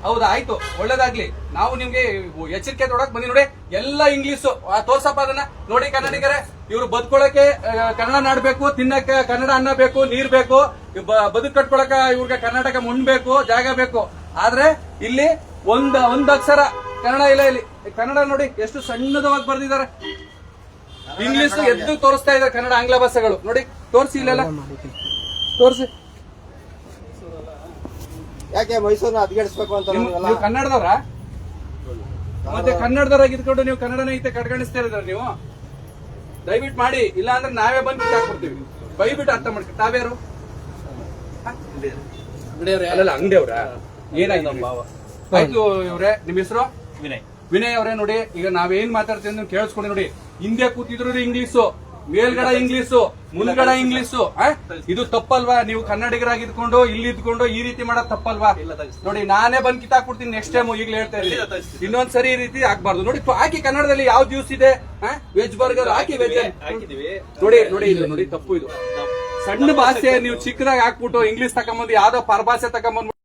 ಹೌದಾ, ಆಯ್ತು, ಒಳ್ಳೇದಾಗ್ಲಿ. ನಾವು ನಿಮ್ಗೆ ಎಚ್ಚರಿಕೆ ತೊಡಕ್ ಬಂದಿ. ನೋಡಿ, ಎಲ್ಲ ಇಂಗ್ಲೀಷು ತೋರ್ಸಪ್ಪ ಅದನ್ನ. ನೋಡಿ ಕನ್ನಡಿಗರೇ, ಇವ್ರು ಬದುಕೊಳಕ್ಕೆ ಕನ್ನಡ ನಾಡ್ಬೇಕು, ತಿನ್ನಕ್ಕೆ ಕನ್ನಡ ಅನ್ನ ಬೇಕು, ನೀರ್ ಬೇಕು, ಬದುಕು ಕಟ್ಕೊಳಕ ಇವ್ರಿಗೆ ಕರ್ನಾಟಕ ಮಣ್ಣು ಬೇಕು, ಜಾಗ ಬೇಕು. ಆದ್ರೆ ಇಲ್ಲಿ ಒಂದ್ ಅಕ್ಷರ ಕನ್ನಡ ಇಲ್ಲ. ಇಲ್ಲಿ ಕನ್ನಡ ನೋಡಿ ಎಷ್ಟು ಸಣ್ಣದವಾಗಿ ಬರ್ದಿದ್ದಾರೆ. ಇಂಗ್ಲಿಷ್ ಎದ್ದು ತೋರಿಸ್ತಾ ಇದ್ದಾರೆ ಕನ್ನಡ ಆಂಗ್ಲ ಭಾಷೆಗಳು. ನೋಡಿ, ತೋರಿಸಿ, ಇಲ್ಲೆಲ್ಲ ತೋರಿಸಿ. ಯಾಕೆ ಮೈಸೂರನ್ನ ಅದ್ಗೆಡಿಸ್ಬೇಕು ಅಂತ ನೀವು ಕನ್ನಡದವ್ರ? ಮತ್ತೆ ಕನ್ನಡದವ್ರಾಗ ಇದ್ಕೊಂಡು ನೀವು ಕನ್ನಡನ ಐತೆ ಕಡ್ಗಣಿಸ್ತಾ ಇರೋದ್ರ ನೀವು? ದಯವಿಟ್ಟು ಮಾಡಿ, ಇಲ್ಲ ಅಂದ್ರೆ ನಾವೇ ಬಂದು ಕಿತ್ತಾಕ್ಬಿಡ್ತೀವಿ. ದಯವಿಟ್ಟು ಅರ್ಥ ಮಾಡ್ಕೊ. ತಾವ್ಯಾರು? ಅಲ್ಲ, ಅಂಗಡಿಯವ್ರ? ಏನಾಯ್ತು? ಆಯ್ತು ಇವ್ರೆ, ನಿಮ್ ಹೆಸರು? ವಿನಯ್ ಅವರೇ. ನೋಡಿ, ಈಗ ನಾವೇನ್ ಮಾತಾಡ್ತೀವಿ ನೀವು ಕೇಳಿಸ್ಕೊಂಡು. ನೋಡಿ, ಹಿಂದೆ ಕೂತಿದ್ರು ಇಂಗ್ಲೀಷು, ಮೇಲ್ಗಡೆ ಇಂಗ್ಲೀಷು, ಮುಂದ್ಗಡೆ ಇಂಗ್ಲೀಷು. ಇದು ತಪ್ಪಲ್ವಾ? ನೀವು ಕನ್ನಡಿಗರಾಗಿದ್ಕೊಂಡು ಇಲ್ಲಿ ಇದ್ಕೊಂಡು ಈ ರೀತಿ ಮಾಡೋದು ತಪ್ಪಲ್ವಾ? ನೋಡಿ, ನಾನೇ ಬಂದ್ ಕಿತ್ತಾಕ್ಬಿಡ್ತೀನಿ ನೆಕ್ಸ್ಟ್ ಟೈಮ್. ಈಗಲೇ ಹೇಳ್ತಾ ಇದ್ದೀನಿ, ಇನ್ನೊಂದ್ಸರಿ ಈ ರೀತಿ ಆಗ್ಬಾರ್ದು. ನೋಡಿ, ಹಾಕಿ ಕನ್ನಡದಲ್ಲಿ ಯಾವ ಜ್ಯೂಸ್ ಇದೆ, ವೆಜ್ ಬರ್ಗರ್ ಹಾಕಿ, ವೆಜ್ ನೋಡಿ. ನೋಡಿ, ಇದು ನೋಡಿ, ತಪ್ಪು. ಇದು ಸಣ್ಣ ಭಾಷೆ ನೀವು ಚಿಕ್ಕದಾಗಿ ಹಾಕ್ಬಿಟ್ಟು ಇಂಗ್ಲೀಷ್ ತಗೊಂಬಂದು ಯಾವ್ದೋ ಪರಭಾಷೆ ತಗೊಂಬಂದ್ಬಿಟ್ಟು